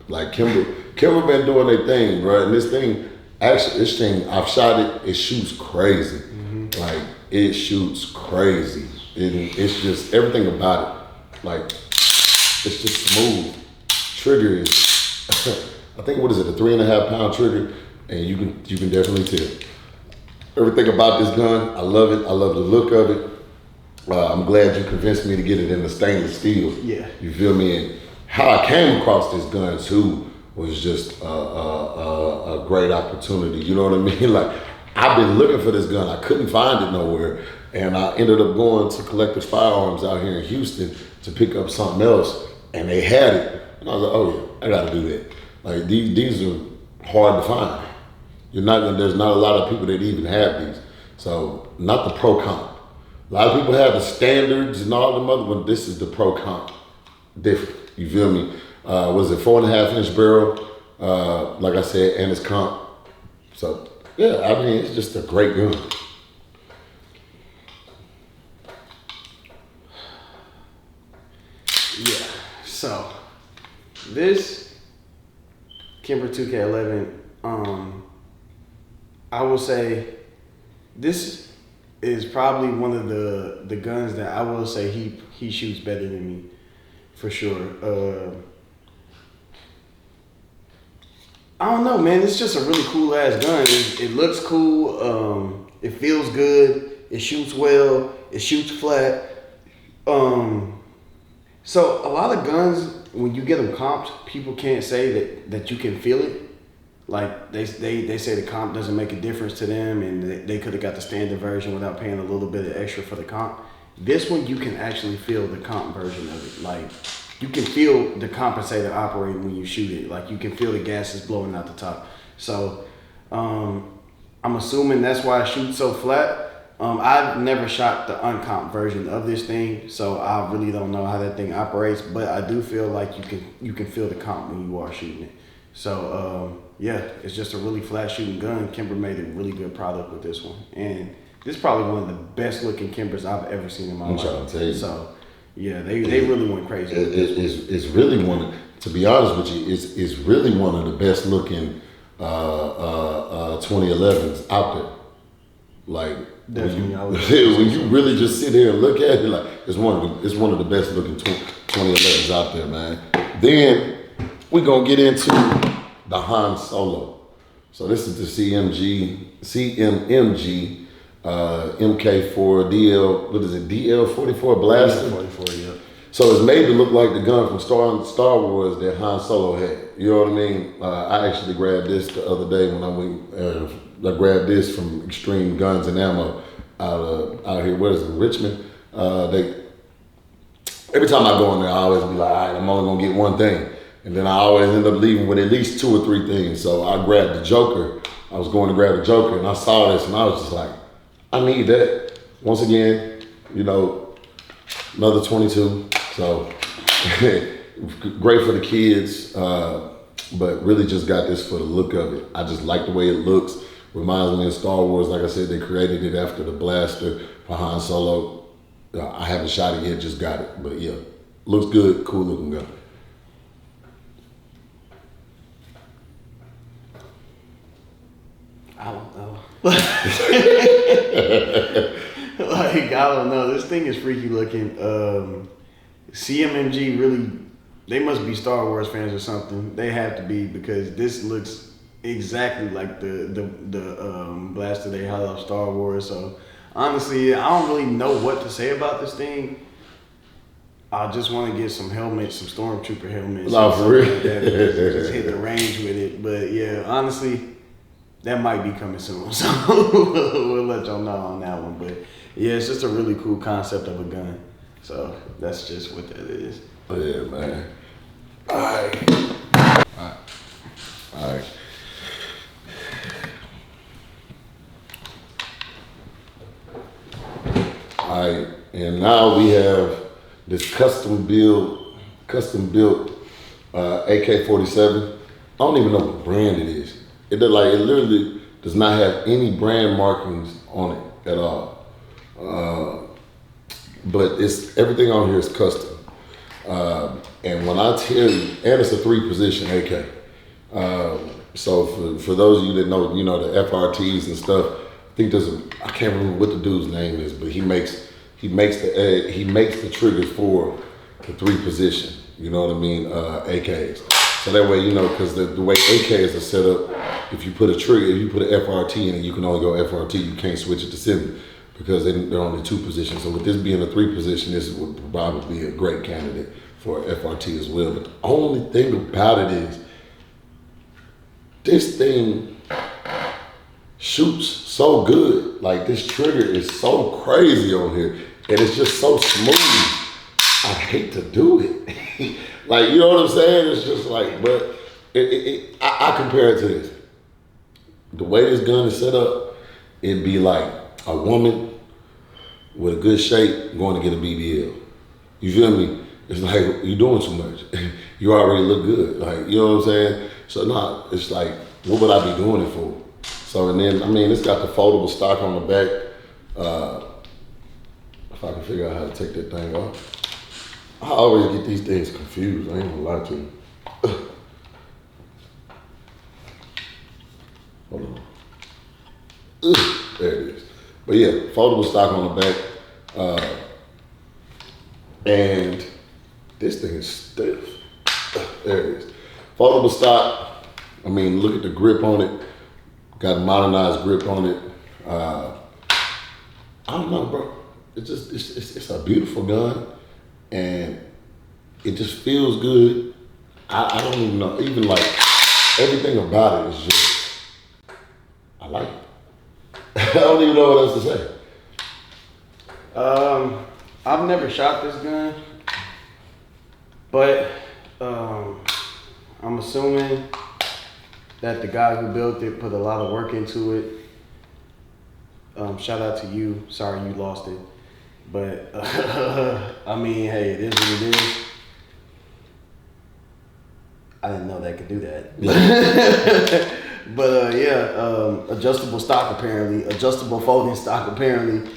Like Kimber been doing their thing, bro. And this thing, I've shot it. It shoots crazy. Mm-hmm. Like it shoots crazy. It's just everything about it. Like it's just smooth. Trigger is, I think what is it, a 3.5 pound trigger, and you can definitely tell. Everything about this gun, I love it. I love the look of it. I'm glad you convinced me to get it in the stainless steel. Yeah. You feel me? And how I came across this gun too was just a great opportunity. You know what I mean? Like, I've been looking for this gun. I couldn't find it nowhere. And I ended up going to Collector's Firearms out here in Houston to pick up something else. And they had it. And I was like, oh yeah, I gotta do that. Like, these are hard to find. There's not a lot of people that even have these. So, not the Pro Comp. A lot of people have the standards and all them other ones. This is the Pro Comp. Different. You feel me? Was it 4.5-inch barrel? Like I said, and it's comp. So, yeah, I mean, it's just a great gun. Yeah. So, this Kimber 2K11, I will say this is probably one of the guns that I will say he shoots better than me, for sure. I don't know, man. It's just a really cool ass gun. It looks cool. It feels good. It shoots well. It shoots flat. So a lot of guns, when you get them comped, people can't say that you can feel it. Like they say the comp doesn't make a difference to them, and they could have got the standard version without paying a little bit of extra for the comp. This one, you can actually feel the comp version of it. Like, you can feel the compensator operating when you shoot it. Like, you can feel the gases blowing out the top. So I'm assuming that's why I shoot so flat. I've never shot the uncomp version of this thing, so I really don't know how that thing operates. But I do feel like you can feel the comp when you are shooting it. So yeah, it's just a really flat shooting gun. Kimber made a really good product with this one, and this is probably one of the best looking Kimbers I've ever seen in my life. I'm trying to tell you. So yeah, they really went crazy. It's really to be honest with you, it's really one of the best looking 2011s out there. Like, definitely, when you really just sit here and look at it, like, it's one of the best looking 2011s out there, man. Then we're gonna get into the Han Solo. So this is the CMMG MK4 DL, what is it, DL44 blaster? 44, yeah. So it's made to look like the gun from Star Wars that Han Solo had. You know what I mean? I actually grabbed this the other day when I went. I grabbed this from Extreme Guns and Ammo out here. What is it, Richmond? Every time I go in there, I always be like, all right, I'm only gonna get one thing, and then I always end up leaving with at least 2 or 3 things. So I grabbed the Joker. I was going to grab the Joker, and I saw this, and I was just like, I need that. Once again, another 22. So great for the kids, but really just got this for the look of it. I just like the way it looks. Reminds me of Star Wars. Like I said, they created it after the blaster for Han Solo. I haven't shot it yet, just got it. But yeah, looks good, cool looking gun. I don't know. Like, I don't know. This thing is freaky looking. CMMG really, they must be Star Wars fans or something. They have to be, because this looks exactly like the blaster they had off Star Wars. So honestly, I don't really know what to say about this thing. I just want to get some helmets, some Stormtrooper helmets. No, for real. Like that, just hit the range with it. But yeah, honestly, that might be coming soon. So we'll let y'all know on that one. But yeah, it's just a really cool concept of a gun. So that's just what that is. Yeah, man. All right. All right, and now we have this custom built AK-47. I don't even know what brand it is. It literally does not have any brand markings on it at all. But everything on here is custom. And when I tell you, and it's a 3-position AK. So for those of you that know, the FRTs and stuff, I think I can't remember what the dude's name is, but he makes the triggers for the 3-position. You know what I mean? AKs. So that way, because the way AKs are set up, if you put a trigger, if you put an FRT in it, you can only go FRT. You can't switch it to 7 because they're only 2 positions. So with this being a 3-position, this would probably be a great candidate for FRT as well. But the only thing about it is this thing shoots so good. Like this trigger is so crazy on here, and it's just so smooth. I hate to do it. Like, you know what I'm saying? It's just like, but I compare it to this. The way this gun is set up, it'd be like a woman with a good shape going to get a BBL. You feel me? It's like, you're doing too much. You already look good. Like, you know what I'm saying? So nah, it's like, what would I be doing it for? So, and then, I mean, it's got the foldable stock on the back. If I can figure out how to take that thing off. I always get these things confused. I ain't gonna lie to you. Hold on. There it is. But yeah, foldable stock on the back. And this thing is stiff. There it is. Foldable stock. I mean, look at the grip on it. Got a modernized grip on it. I don't know, bro. It's a beautiful gun, and it just feels good. I don't even know. Even like everything about it is just, I like it. I don't even know what else to say. I've never shot this gun, but I'm assuming that the guy who built it put a lot of work into it. Shout out to you. Sorry you lost it. But, I mean, hey, it is what it is. I didn't know that could do that. But, adjustable stock apparently. Adjustable folding stock apparently.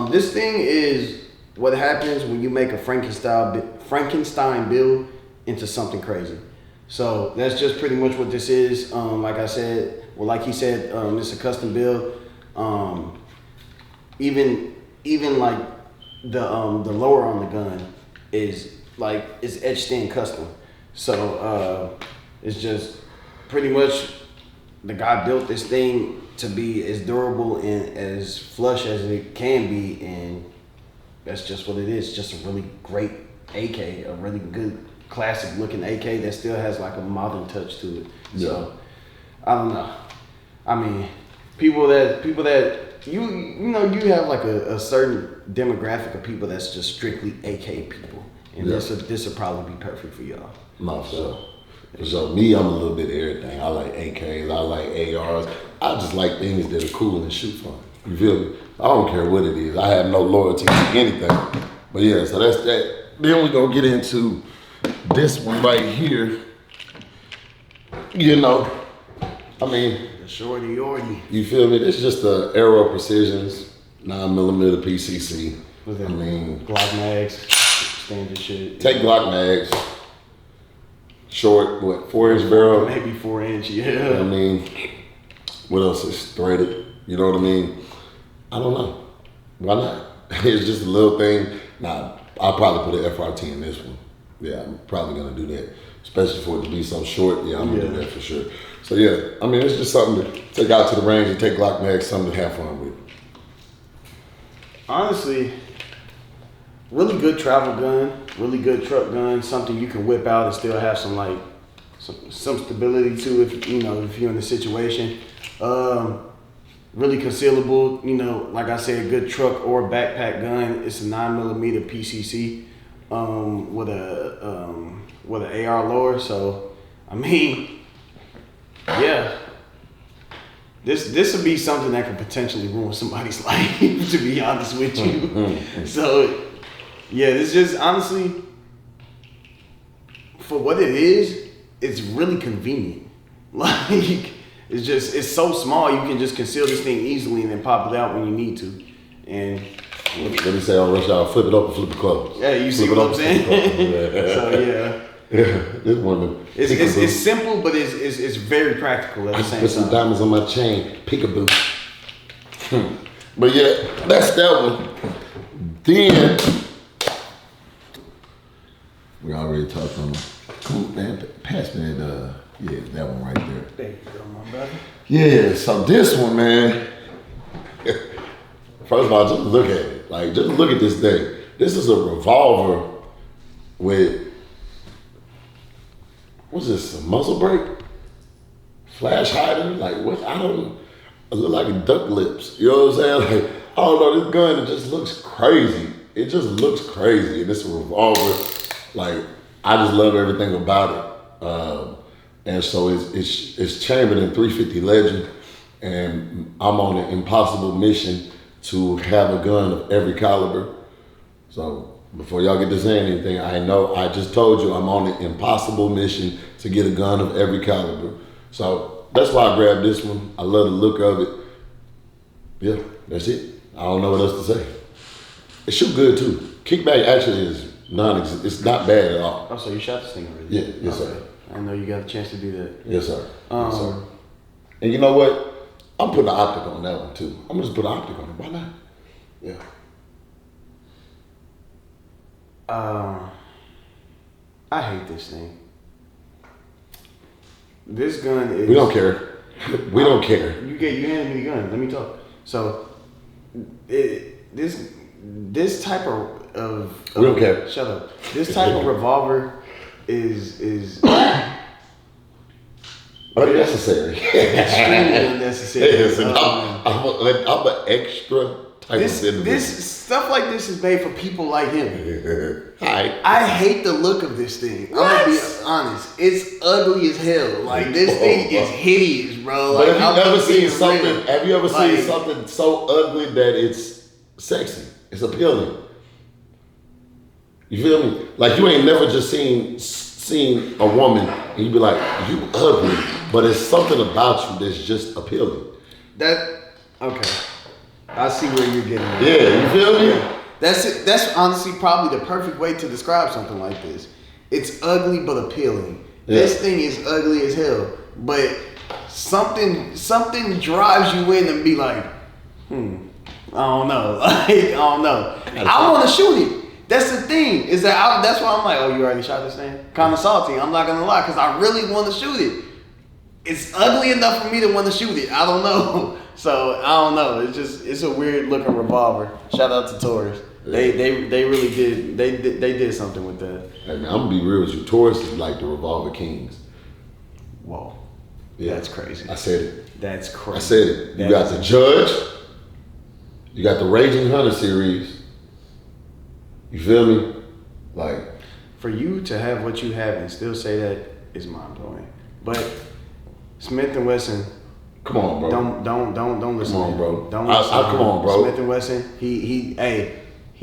This thing is what happens when you make a Frankenstein build into something crazy. So that's just pretty much what this is. Like I said, like he said, it's a custom build. Even like the lower on the gun is like it's etched in custom. So it's just pretty much the guy built this thing to be as durable and as flush as it can be, and that's just what it is. Just a really great AK, a really good classic looking AK that still has like a modern touch to it. Yeah. So I don't know. I mean, people that you have like a certain demographic of people that's just strictly AK people, and this will probably be perfect for y'all. No, so me, I'm a little bit of everything. I like AKs, I like ARs. I just like things that are cool and shoot fun. You feel me? I don't care what it is. I have no loyalty to anything. But yeah, so that's that. Then we gonna get into this one right here. You know, I mean, the shorty yorty. You feel me? It's just the Aero Precisions 9mm PCC. I I mean, Glock mags, standard shit. Take Glock mags. Short, 4-inch barrel? Maybe 4-inch, yeah. I mean, what else is threaded? You know what I mean? I don't know. Why not? It's just a little thing. Nah, I'll probably put an FRT in this one. Yeah, I'm probably gonna do that. Especially for it to be so short. Yeah, I'm gonna do that for sure. So yeah, I mean, it's just something to take out to the range and take Glock mags, something to have fun with. Honestly, really good travel gun, really good truck gun, something you can whip out and still have some like some stability to if you're in the situation. Really concealable, like I said, good truck or backpack gun. It's a 9mm PCC with an AR lower. So I mean, yeah. This would be something that could potentially ruin somebody's life, to be honest with you. So, yeah, this just honestly, for what it is, it's really convenient. Like, it's so small, you can just conceal this thing easily and then pop it out when you need to. And what do you say on rush hour? Flip it up and flip it closed. Yeah, you see what I'm saying? So, yeah. Yeah, this one. It's simple, but it's very practical at the same time. Put some diamonds on my chain, peekaboo. But yeah, that's that one. Then we already talked on. Come on, man, pass me that. Yeah, that one right there. There you go, my brother. Yeah, so this one, man. First of all, just look at it. Like, just look at this thing. This is a revolver with. What's this? A muzzle brake? flash hider, like what? I don't. It look like a duck lips. You know what I'm saying? Like I don't know. This gun, it just looks crazy. It just looks crazy, and it's a revolver. Like I just love everything about it. And so it's chambered in 350 Legend, and I'm on an impossible mission to have a gun of every caliber. So before y'all get to saying anything, I know I just told you I'm on an impossible mission to get a gun of every caliber. So that's why I grabbed this one. I love the look of it. Yeah, that's it. I don't know what else to say. It shoot good too. Kickback actually is non-existent. It's not bad at all. Oh, so you shot this thing already? Yeah, yes sir. I know you got a chance to do that. Yes sir. Yes sir. And you know what? I'm putting an optic on that one too. I'm gonna just put an optic on it. Why not? Yeah. I hate this thing. This gun is. We don't care. We don't care. You handed me the gun. Let me talk. So, this type of We don't care. Shut up. This type of revolver is unnecessary. extremely unnecessary. Yes, and I'm an extra type of individual. This stuff like this is made for people like him. I hate the look of this thing. I'm gonna be honest. It's ugly as hell. Like this thing is hideous, bro. But Like, have you ever seen something? real. Have you ever Like- seen something so ugly that it's sexy? It's appealing. You feel me? Like you ain't never just seen a woman and you be like, you ugly, but it's something about you that's just appealing. Okay. I see where you're getting at. Yeah, you feel me? That's it. That's honestly probably the perfect way to describe something like this. It's ugly but appealing. Yeah. This thing is ugly as hell, but something drives you in and be like, I don't know. Like, I don't know. I want to shoot it. That's the thing. Is that that's why I'm like, oh, you already shot this thing? Kind of salty. I'm not gonna lie, because I really want to shoot it. It's ugly enough for me to want to shoot it. I don't know. So I don't know. It's a weird looking revolver. Shout out to Taurus. They really did. They did something with that. Hey man, I'm gonna be real with you. Taurus is like the revolver kings. Whoa. Yeah, That's crazy. I said it. That's crazy. I said it. You got the Judge. You got the Raging Hunter series. You feel me? Like For you to have what you have and still say that is mind blowing. But Smith and Wesson. come on, bro. Don't listen. Come on, to bro. him. Don't I- listen. I- to come him. on, bro. Smith and Wesson. He.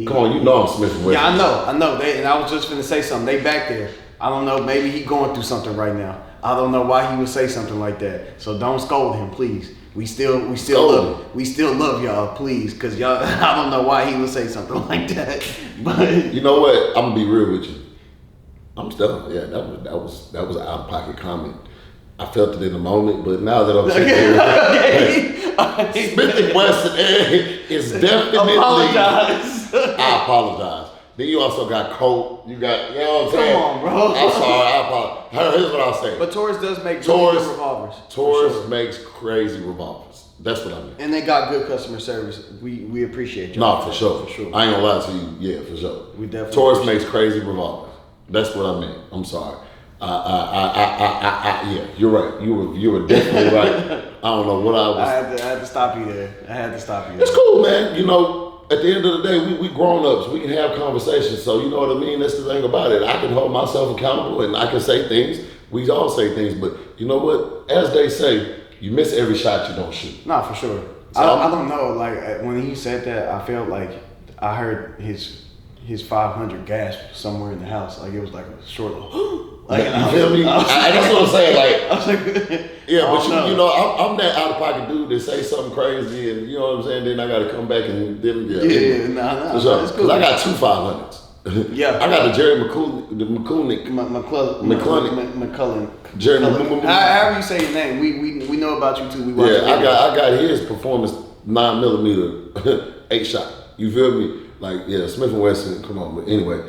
Come on, you know I'm Smith and Wesson. Yeah, I know. And I was just gonna say something. They back there. I don't know. Maybe he going through something right now. I don't know why he would say something like that. So don't scold him, please. We still love y'all, please, cause y'all. I don't know why he would say something like that. But You know what? I'm gonna be real with you. I'm still, yeah, that was an out of pocket comment. I felt it in the moment, but now that I'm sitting here, Smith and Wesson is definitely. apologize. I apologize. Then you also got Colt. You got, you know what I'm saying? Come on, bro. I'm sorry. I apologize. Here's what I'll say. But Taurus does make really Taurus- good revolvers. for Taurus sure. makes crazy revolvers. That's what I mean. And they got good customer service. We appreciate you. No, for sure. For sure. I ain't gonna lie to you. Yeah, for sure. We definitely Taurus appreciate makes crazy revolvers. That's what I meant. I'm sorry. Yeah, you're right. You were definitely right. I don't know what I was. I had to stop you there. It's cool, man. You know, at the end of the day, we grown ups. We can have conversations. So you know what I mean? That's the thing about it. I can hold myself accountable and I can say things. We all say things, but you know what? As they say, you miss every shot you don't shoot. No, for sure. So I don't know. Like when he said that, I felt like I heard his 500 gasp somewhere in the house. Like it was like a short. Like, You feel me? That's what I'm saying. Like, I was like, yeah, I but don't know. you know, I'm that out of pocket dude that say something crazy, and you know what I'm saying. Then I got to come back and then Yeah, nah, for sure. it's 'Cause cool. I got two 500s. Yeah. I got the Jerry McCullough. McCullen. Jerry However you say your name, we know about you too. We watch Yeah, your videos. I got his performance 9mm 8-shot. You feel me? Like yeah, Smith and Wesson. Come on, but anyway,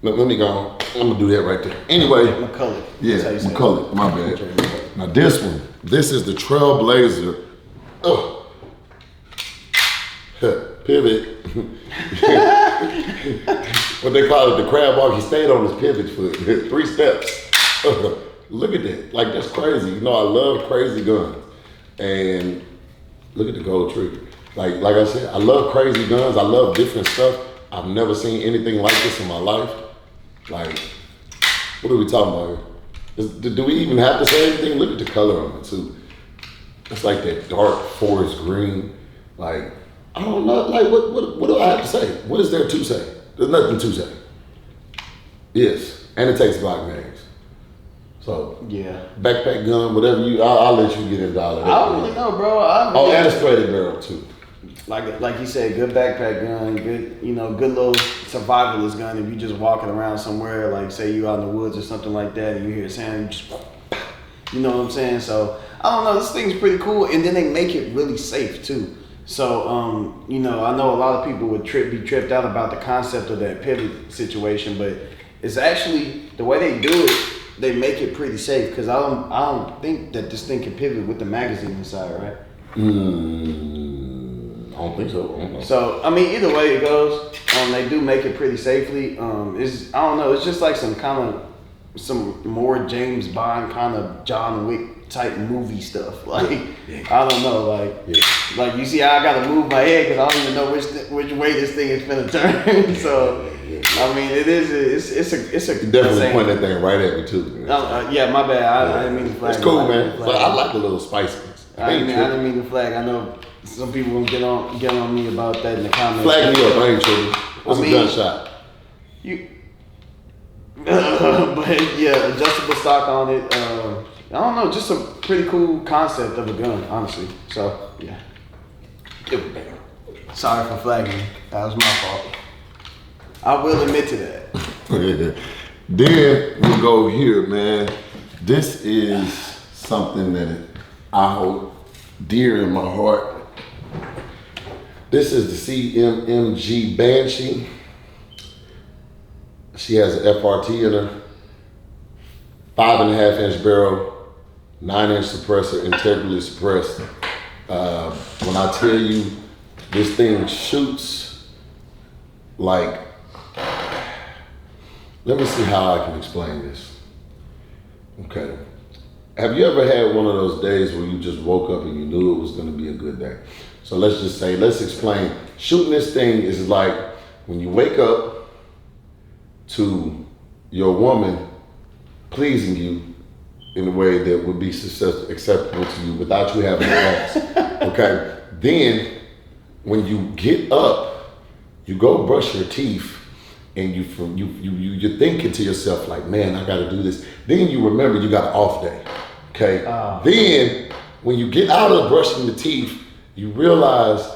let me go. I'm gonna do that right there. Anyway, McCullough. yeah, That's how you say it. McCullough. My bad. Now this one, this is the Trailblazer. Pivot. What they call it, the crab walk. He stayed on his pivot foot. 3 steps. look at that. Like, that's crazy. You know, I love crazy guns. And look at the gold trigger. Like I said, I love crazy guns. I love different stuff. I've never seen anything like this in my life. Like, what are we talking about here? Do we even have to say anything? Look at the color on it, too. It's like that dark forest green. Like, I don't know. Like, what do I have to say? What is there to say? There's nothing to say. Yes, and it takes Glock mags. So Yeah. backpack gun, whatever I'll let you get into all of that. I don't really know, bro. Oh, and a straight barrel too. Like you said, good backpack gun, good good little survivalist gun. If you just walking around somewhere, like say you out in the woods or something like that, and you hear a sound, you just, you know what I'm saying? So I don't know, this thing's pretty cool, and then they make it really safe too. So I know a lot of people would be tripped out about the concept of that pivot situation, but it's actually the way they do it. They make it pretty safe because I don't think that this thing can pivot with the magazine inside, right? I don't think so. I don't know. So I mean, either way it goes, they do make it pretty safely. I don't know. It's just like some more James Bond kind of John Wick type movie stuff. Like I don't know. Like you see, how I gotta move my head because I don't even know which way this thing is gonna turn. So. I mean, it's a you definitely point that thing right at me too. Yeah, my bad. I didn't mean to flag. It's cool, man. But I like the little spiciness. I didn't mean to flag. I know some people will get on me about that in the comments. Flag me up, I ain't tripping. What's a gunshot? But yeah, adjustable stock on it. I don't know, just a pretty cool concept of a gun, honestly. So yeah. Sorry for flagging. That was my fault. I will admit to that. Then we go here, man. This is something that I hold dear in my heart. This is the CMMG Banshee. She has an FRT in her, 5.5-inch barrel, 9-inch suppressor, integrally suppressed. When I tell you this thing shoots like, let me see how I can explain this. Okay. Have you ever had one of those days where you just woke up and you knew it was going to be a good day? So let's explain. Shooting this thing is like when you wake up to your woman pleasing you in a way that would be acceptable to you without you having to ask. Okay. Then when you get up, you go brush your teeth. And you're thinking to yourself like, man, I got to do this. Then you remember you got an off day, okay? Then when you get out of brushing the teeth, you realize,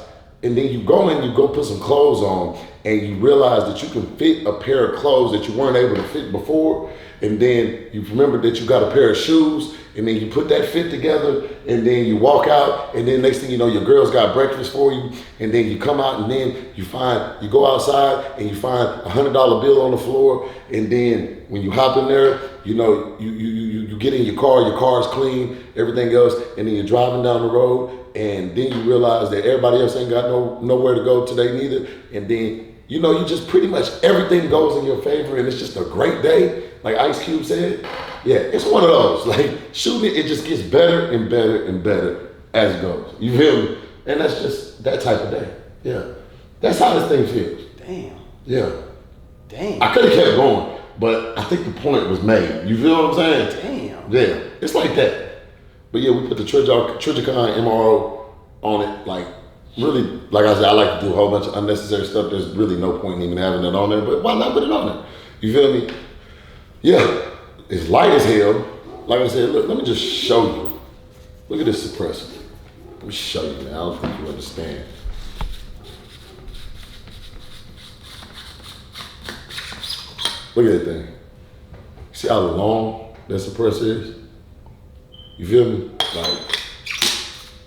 and then you go put some clothes on, and you realize that you can fit a pair of clothes that you weren't able to fit before, and then you remember that you got a pair of shoes, and then you put that fit together, and then you walk out, and then next thing you know, your girl's got breakfast for you, and then you come out, and then you go outside, and you find $100 bill on the floor, and then when you hop in there, you know, you get in your car's clean, everything else, and then you're driving down the road, and then you realize that everybody else ain't got nowhere to go today neither, and then you know, you just pretty much everything goes in your favor, and it's just a great day, like Ice Cube said. Yeah, it's one of those. Like shooting it just gets better and better and better as it goes. You feel me? And that's just that type of day. Yeah, that's how this thing feels. Damn. Yeah. Damn. I could have kept going, but I think the point was made. You feel what I'm saying? Damn. Yeah, it's like that. But yeah, we put the Trigicon MRO on it, like. Really, like I said, I like to do a whole bunch of unnecessary stuff. There's really no point in even having it on there, but why not put it on there? You feel me? Yeah, it's light as hell. Like I said, look, let me just show you. Look at this suppressor. Let me show you, man. I don't think you understand. Look at that thing. See how long that suppressor is? You feel me? Like,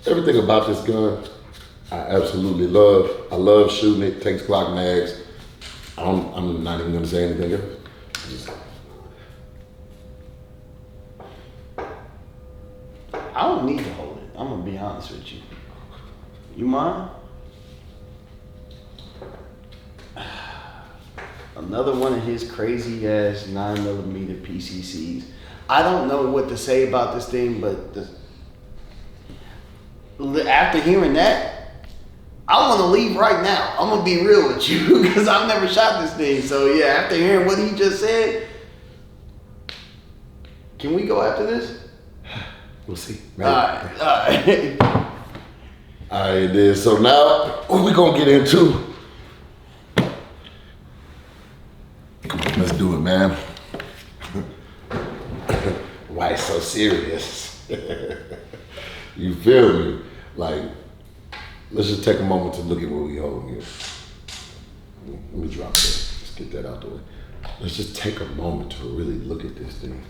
everything about this gun, I absolutely love. I love shooting it. Takes Glock mags. I'm not even gonna say anything else. I don't need to hold it. I'm gonna be honest with you. You mind? Another one of his crazy ass 9mm PCCs. I don't know what to say about this thing, but after hearing that, I want to leave right now. I'm gonna be real with you because I've never shot this thing. So yeah, after hearing what he just said, can we go after this? We'll see. All right. All right, then. So now what we gonna get into? Come on, let's do it, man. Why it's so serious? You feel me? Like, let's just take a moment to look at what we hold here. Let me drop that. Let's get that out the way. Let's just take a moment to really look at this thing.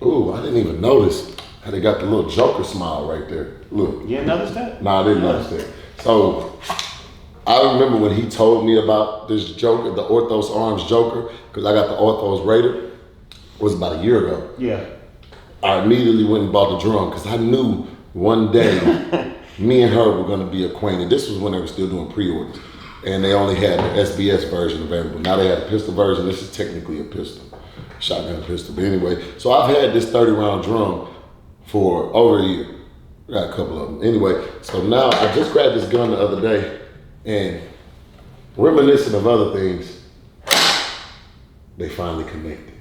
Ooh, I didn't even notice how they got the little Joker smile right there. Look. You didn't notice that? Nah, I didn't notice that. So, I remember when he told me about this Joker, the Orthos Arms Joker, because I got the Orthos Raider. It was about a year ago. Yeah. I immediately went and bought the drum because I knew one day me and her were going to be acquainted. This was when they were still doing pre-orders. And they only had the SBS version available. Now they have a pistol version. This is technically a pistol. Shotgun pistol. But anyway, so I've had this 30-round drum for over a year. Got a couple of them. Anyway, so now I just grabbed this gun the other day and reminiscent of other things, they finally connected.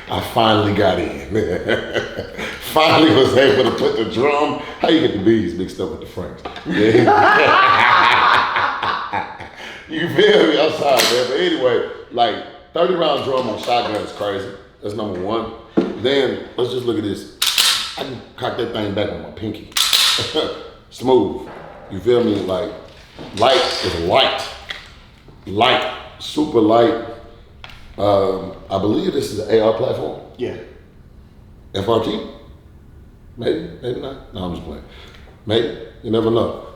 I finally got in. Finally was able to put the drum. How you get the B's mixed up with the Franks? Yeah. You feel me? I'm sorry, man. But anyway, like 30-round drum on shotgun is crazy. That's number one. Then let's just look at this. I can cock that thing back with my pinky. Smooth. You feel me? Like light is light. Light. Super light. I believe this is an AR platform. Yeah. FRT? Maybe, maybe not. No, I'm just playing. Maybe, you never know.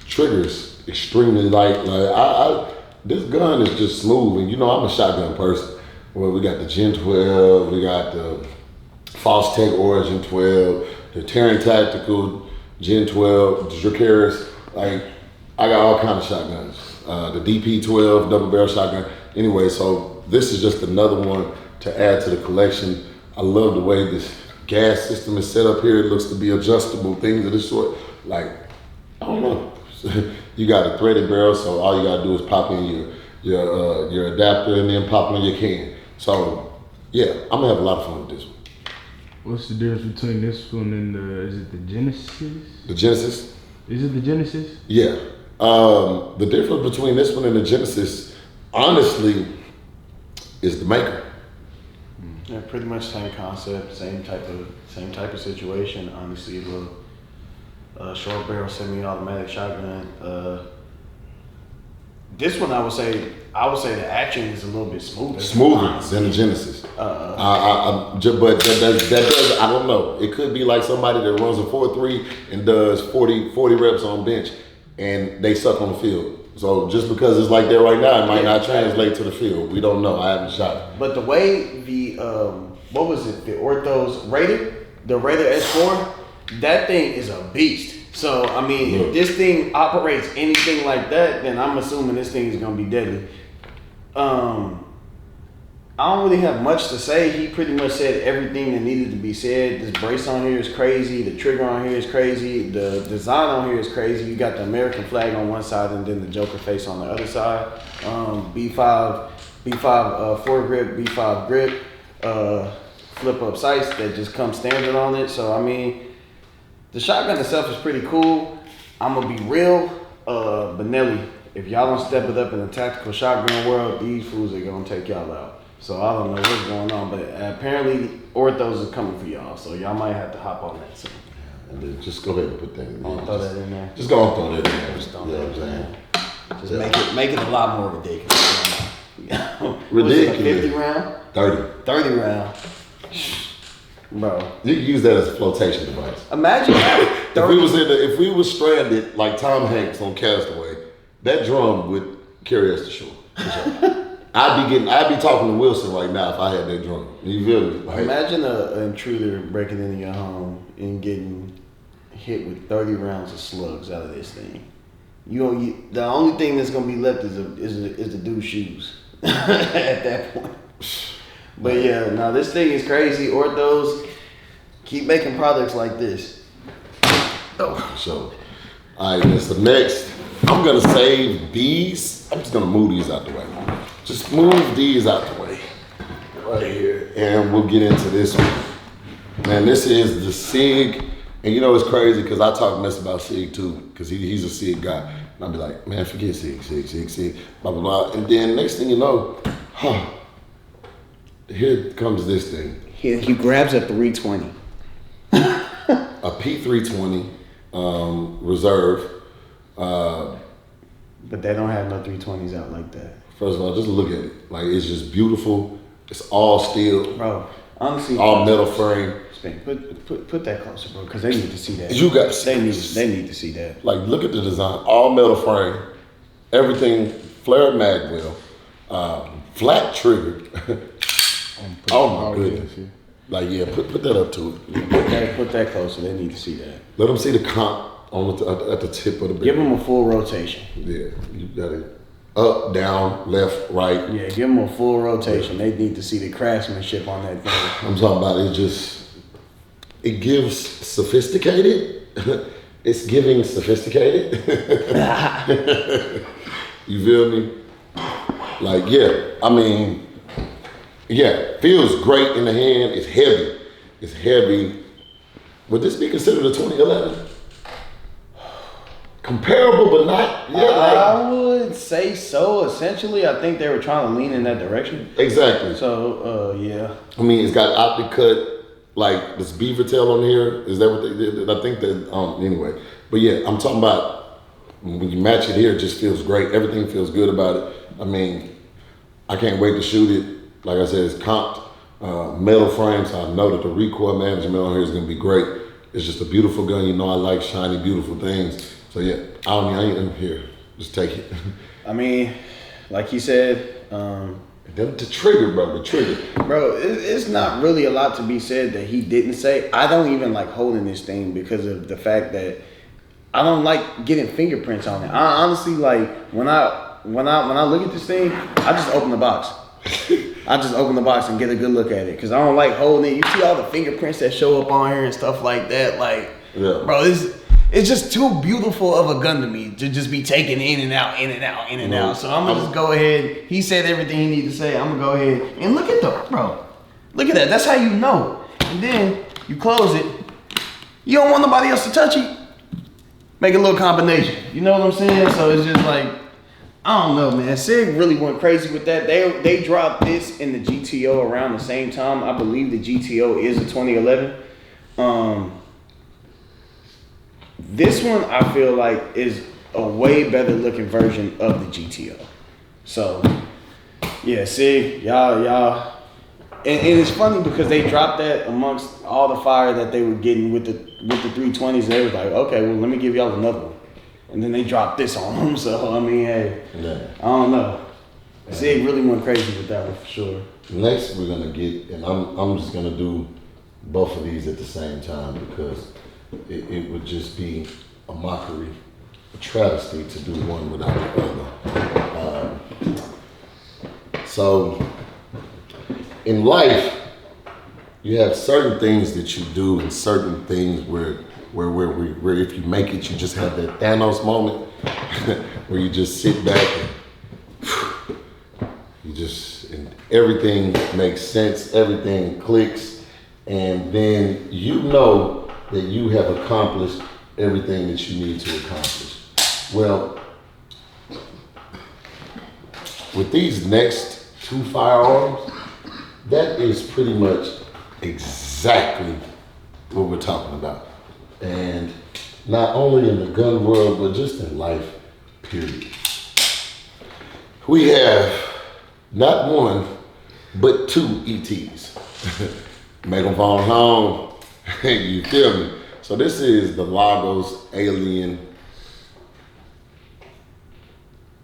Triggers extremely light. Like this gun is just smooth, and you know I'm a shotgun person. Well, we got the Gen 12, we got the False Tech Origin 12, the Terran Tactical Gen 12, the Dracaris. Like I got all kinds of shotguns. The DP 12 double barrel shotgun. Anyway, so this is just another one to add to the collection. I love the way this gas system is set up here. It looks to be adjustable, things of this sort. Like, I don't know. You got a threaded barrel, so all you gotta do is pop in your adapter and then pop on your can. So, yeah, I'm gonna have a lot of fun with this one. What's the difference between this one and is it the Genesis? The Genesis? Is it the Genesis? Yeah. The difference between this one and the Genesis, honestly, is the maker. Yeah, pretty much same concept, same type of situation. Honestly, a little short barrel semi-automatic shotgun. This one, I would say the action is a little bit smoother. Smoother than the Genesis. But that does, I don't know. It could be like somebody that runs a 4.3 and does 40 reps on bench and they suck on the field. So just because it's like that right now, it might not translate to the field. We don't know. I haven't shot it. But the way the what was it? The Orthos Raider, the Raider S4, that thing is a beast. So I mean, if this thing operates anything like that, then I'm assuming this thing is gonna be deadly. I don't really have much to say. He pretty much said everything that needed to be said. This brace on here is crazy. The trigger on here is crazy. The design on here is crazy. You got the American flag on one side and then the Joker face on the other side. B5 foregrip, B5 grip, flip up sights that just come standard on it. So I mean, the shotgun itself is pretty cool. I'm gonna be real, Benelli. If y'all don't step it up in the tactical shotgun world, these fools are gonna take y'all out. So I don't know what's going on, but apparently Orthos is coming for y'all, so y'all might have to hop on that soon. And then just go ahead and put that in there. Throw that in there. Just go and throw that in there. Just throw You know that what I'm in saying? there. Just make it a lot more ridiculous. Ridiculous. 50 round? 30. 30 round. Bro. You can use that as a flotation device. Imagine If we was stranded like Tom Hanks on Castaway, that drum would carry us to shore. For sure. I'd be talking to Wilson right now if I had that drum. You feel me? Like, imagine an intruder breaking into your home and getting hit with 30 rounds of slugs out of this thing. The only thing that's gonna be left is the dude's shoes. at that point. But yeah, no, this thing is crazy. Orthos keep making products like this. Oh, so, all right, so next, I'm gonna save these. I'm just gonna move these out the way. Just move these out the way, right here, and we'll get into this one. Man, this is the SIG, and you know it's crazy because I talk mess about SIG too, because he's a SIG guy. And I'll be like, man, forget SIG, blah, blah, blah. And then next thing you know, here comes this thing. He grabs a 320. A P320 reserve. But they don't have no 320s out like that. First of all, just look at it. Like, it's just beautiful. It's all steel. Bro, honestly. All metal frame. Spain, put that closer, bro, because they need to see that. You got they need to see that. Like, look at the design. All metal frame. Everything flared mag wheel. Flat trigger. Oh my goodness. Like, yeah, put that up to it. Put that closer. They need to see that. Let them see the comp on at the tip of the barrel. Give them a full rotation. Yeah, you got it. Up, down, left, right. Yeah, give them a full rotation. They need to see the craftsmanship on that thing. I'm talking about it gives sophisticated. It's giving sophisticated. You feel me? Like, yeah, I mean, yeah, feels great in the hand. It's heavy. It's heavy. Would this be considered a 2011? Comparable, but not. Yeah, I would say so. Essentially, I think they were trying to lean in that direction. Exactly. So, yeah. I mean, it's got optic cut, like this beaver tail on here. Is that what they did? I think that. Anyway, but yeah, I'm talking about when you match it here. It just feels great. Everything feels good about it. I mean, I can't wait to shoot it. Like I said, it's comped metal frame, so I know that the recoil management on here is going to be great. It's just a beautiful gun. You know, I like shiny, beautiful things. So yeah, I ain't in here. Just take it. I mean, like he said, the trigger, bro. The trigger, bro. It's not really a lot to be said that he didn't say. I don't even like holding this thing because of the fact that I don't like getting fingerprints on it. I honestly like when I look at this thing, I just open the box. I just open the box and get a good look at it because I don't like holding it. You see all the fingerprints that show up on here and stuff like that. Like, yeah. Bro, it's just too beautiful of a gun to me to just be taken in and out, in and out, in and out. So I'm gonna just go ahead. He said everything he needed to say. I'm gonna go ahead and look at look at that. That's how you know. And then you close it. You don't want nobody else to touch it. Make a little combination. You know what I'm saying? So it's just like, I don't know, man. SIG really went crazy with that. They dropped this in the GTO around the same time. I believe the GTO is a 2011. This one I feel like is a way better looking version of the GTO. So yeah, SIG, y'all. And it's funny because they dropped that amongst all the fire that they were getting with the 320s. They was like, okay, well, let me give y'all another one. And then they dropped this on them. So, I mean, hey, I don't know. SIG really went crazy with that one for sure. Next, we're going to get, and I'm just going to do both of these at the same time because it would just be a mockery, a travesty to do one without the other. So, in life, you have certain things that you do and certain things where if you make it, you just have that Thanos moment where you just sit back and everything makes sense, everything clicks, and then you know that you have accomplished everything that you need to accomplish. Well, with these next two firearms, that is pretty much exactly what we're talking about. And not only in the gun world, but just in life, period. We have not one, but two ETs. Make them fall home. You feel me? So this is the Lagos Alien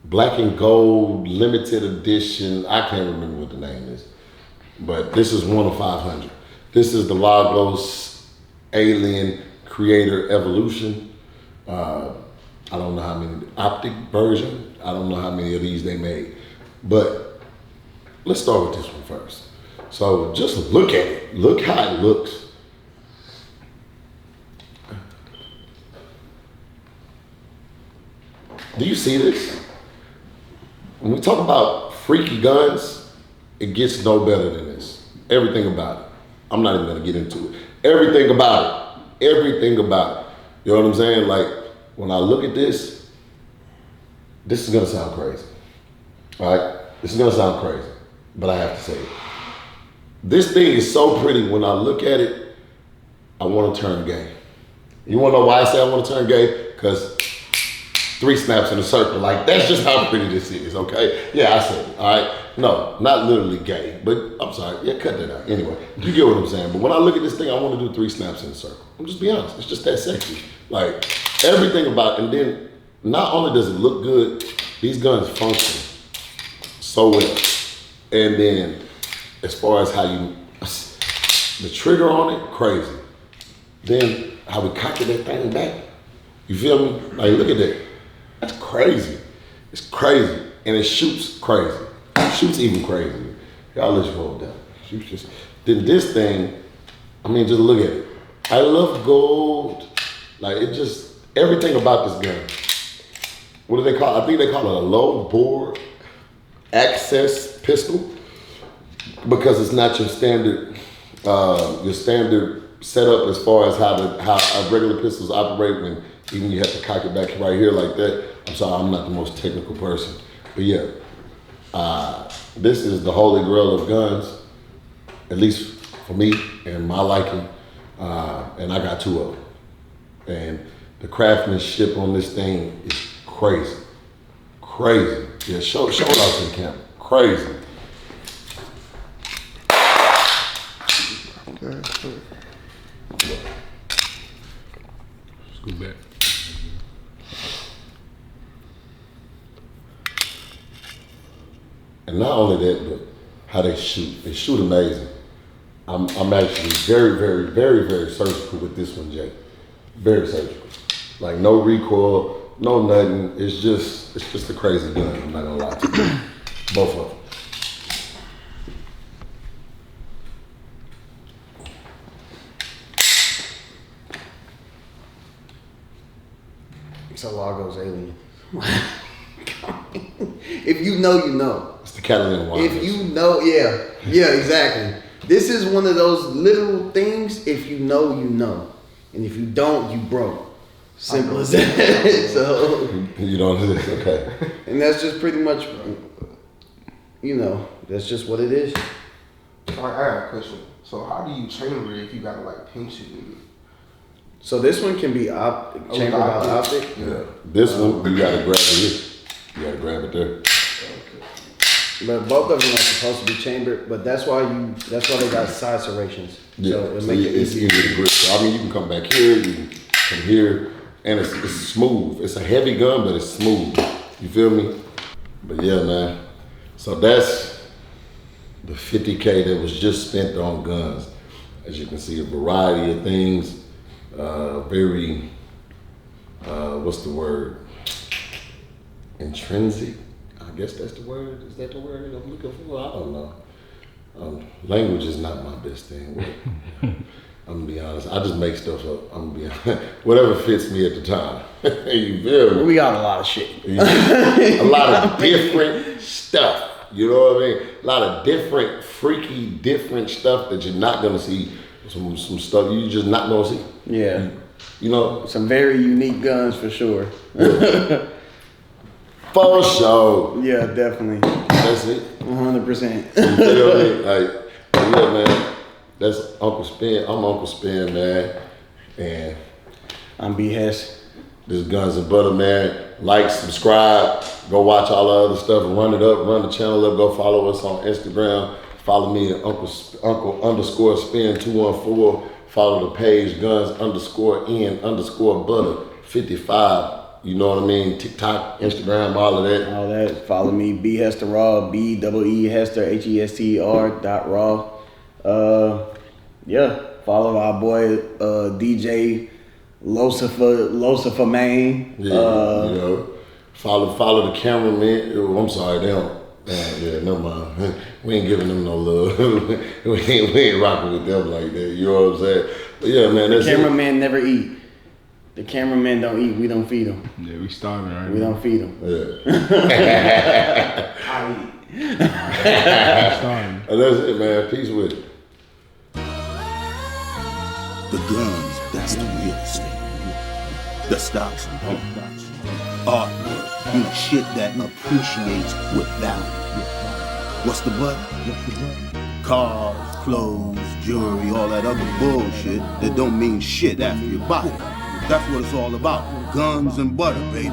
Black and Gold Limited Edition. I can't remember what the name is, but this is one of 500. This is the Lagos Alien Creator Evolution. I don't know how many optic version. I don't know how many of these they made, but let's start with this one first. So just look at it. Look how it looks. Do you see this? When we talk about freaky guns, it gets no better than this. Everything about it. I'm not even gonna get into it. Everything about it. Everything about it. You know what I'm saying? Like, when I look at this is gonna sound crazy. All right? This is gonna sound crazy, but I have to say it. This thing is so pretty. When I look at it, I wanna turn gay. You wanna know why I say I wanna turn gay? Because 3 snaps in a circle. Like, that's just how pretty this is, okay? Yeah, I said it, all right? No, not literally gay, but I'm sorry. Yeah, cut that out. Anyway, you get what I'm saying. But when I look at this thing, I want to do 3 snaps in a circle. I'm just being honest. It's just that sexy. Like, everything about it. And then, not only does it look good, these guns function so well. And then, as far as how the trigger on it, crazy. Then, how we cocked that thing back. You feel me? Like, look at that. That's crazy. It's crazy. And it shoots crazy. It shoots even crazier. Y'all let you hold down. Shoots just. Then this thing, I mean, just look at it. I love gold. Like, it just, everything about this gun. What do they call it? I think they call it a low bore access pistol, because it's not your standard setup as far as how regular pistols operate when even you have to cock it back right here like that. I'm sorry, I'm not the most technical person. But yeah, this is the holy grail of guns, at least for me and my liking. And I got 2 of them. And the craftsmanship on this thing is crazy. Crazy. Yeah, show it out to the camera. Crazy. Let's go back. And not only that, but how they shoot. They shoot amazing. I'm actually very, very, very, very surgical with this one, Jay. Very surgical. Like, no recoil, no nothing. It's just a crazy gun. I'm not gonna lie to you. Both of them. So Largo's alien. If you know, you know. It's the Catalan wine. If you know, yeah, exactly. This is one of those literal things. If you know, you know, and if you don't, you broke. Simple as that. So you don't do this, okay? And that's just pretty much, that's just what it is. I got a question. So how do you chamber it if you gotta like pinch it? So this one can be chambered out optic. Yeah. This one, you gotta grab it here. You gotta grab it there. But both of them are supposed to be chambered. But that's why they got side serrations. Yeah. So it So makes it it's easier. easier to grip. So I mean, you can come back here, you can come here, and it's smooth. It's a heavy gun, but it's smooth. You feel me? But yeah, man. So that's the $50K that was just spent on guns. As you can see, a variety of things. Very, what's the word? Intrinsic. I guess that's the word. Is that the word I'm looking for? I don't know. Language is not my best thing. I'm gonna be honest. I just make stuff up. I'm gonna be honest. Whatever fits me at the time. You feel me? We got a lot of shit. A lot of different stuff. You know what I mean? A lot of different, freaky, different stuff that you're not gonna see. Some stuff you're just not gonna see. Yeah. You know? Some very unique guns for sure. Yeah. For sure. Yeah, definitely. That's it. 100%. You feel me? Like, yeah, man. That's Uncle Spin. I'm Uncle Spin, man. And I'm B. Hess. this is Guns and Butter, man. Like, subscribe, go watch all the other stuff, run it up, run the channel up, go follow us on Instagram. Follow me at Uncle _Spin 214. Follow the page Guns_N_Butter 55. You know what I mean? TikTok, Instagram, all of that. All that. Follow me, B Hester Raw, BEE Hester HESTR.raw. Yeah. Follow our boy DJ Lucifer Main. Yeah, follow the cameraman. Oh, I'm sorry, they don't. Yeah, no mind. We ain't giving them no love. we ain't rocking with them like that. You know what I'm saying? But yeah, man. The That's cameraman never eat. The cameraman don't eat. We don't feed them. Yeah, we starving right We now. don't feed them. Yeah. I eat. Starving. And that's it, man. Peace with it. The guns, that's the real estate. The stocks and homes. Artwork, shit that appreciates with value. What's the but? Cars, clothes, jewelry, all that other bullshit that don't mean shit after you buy it. That's what it's all about. Guns and butter, baby.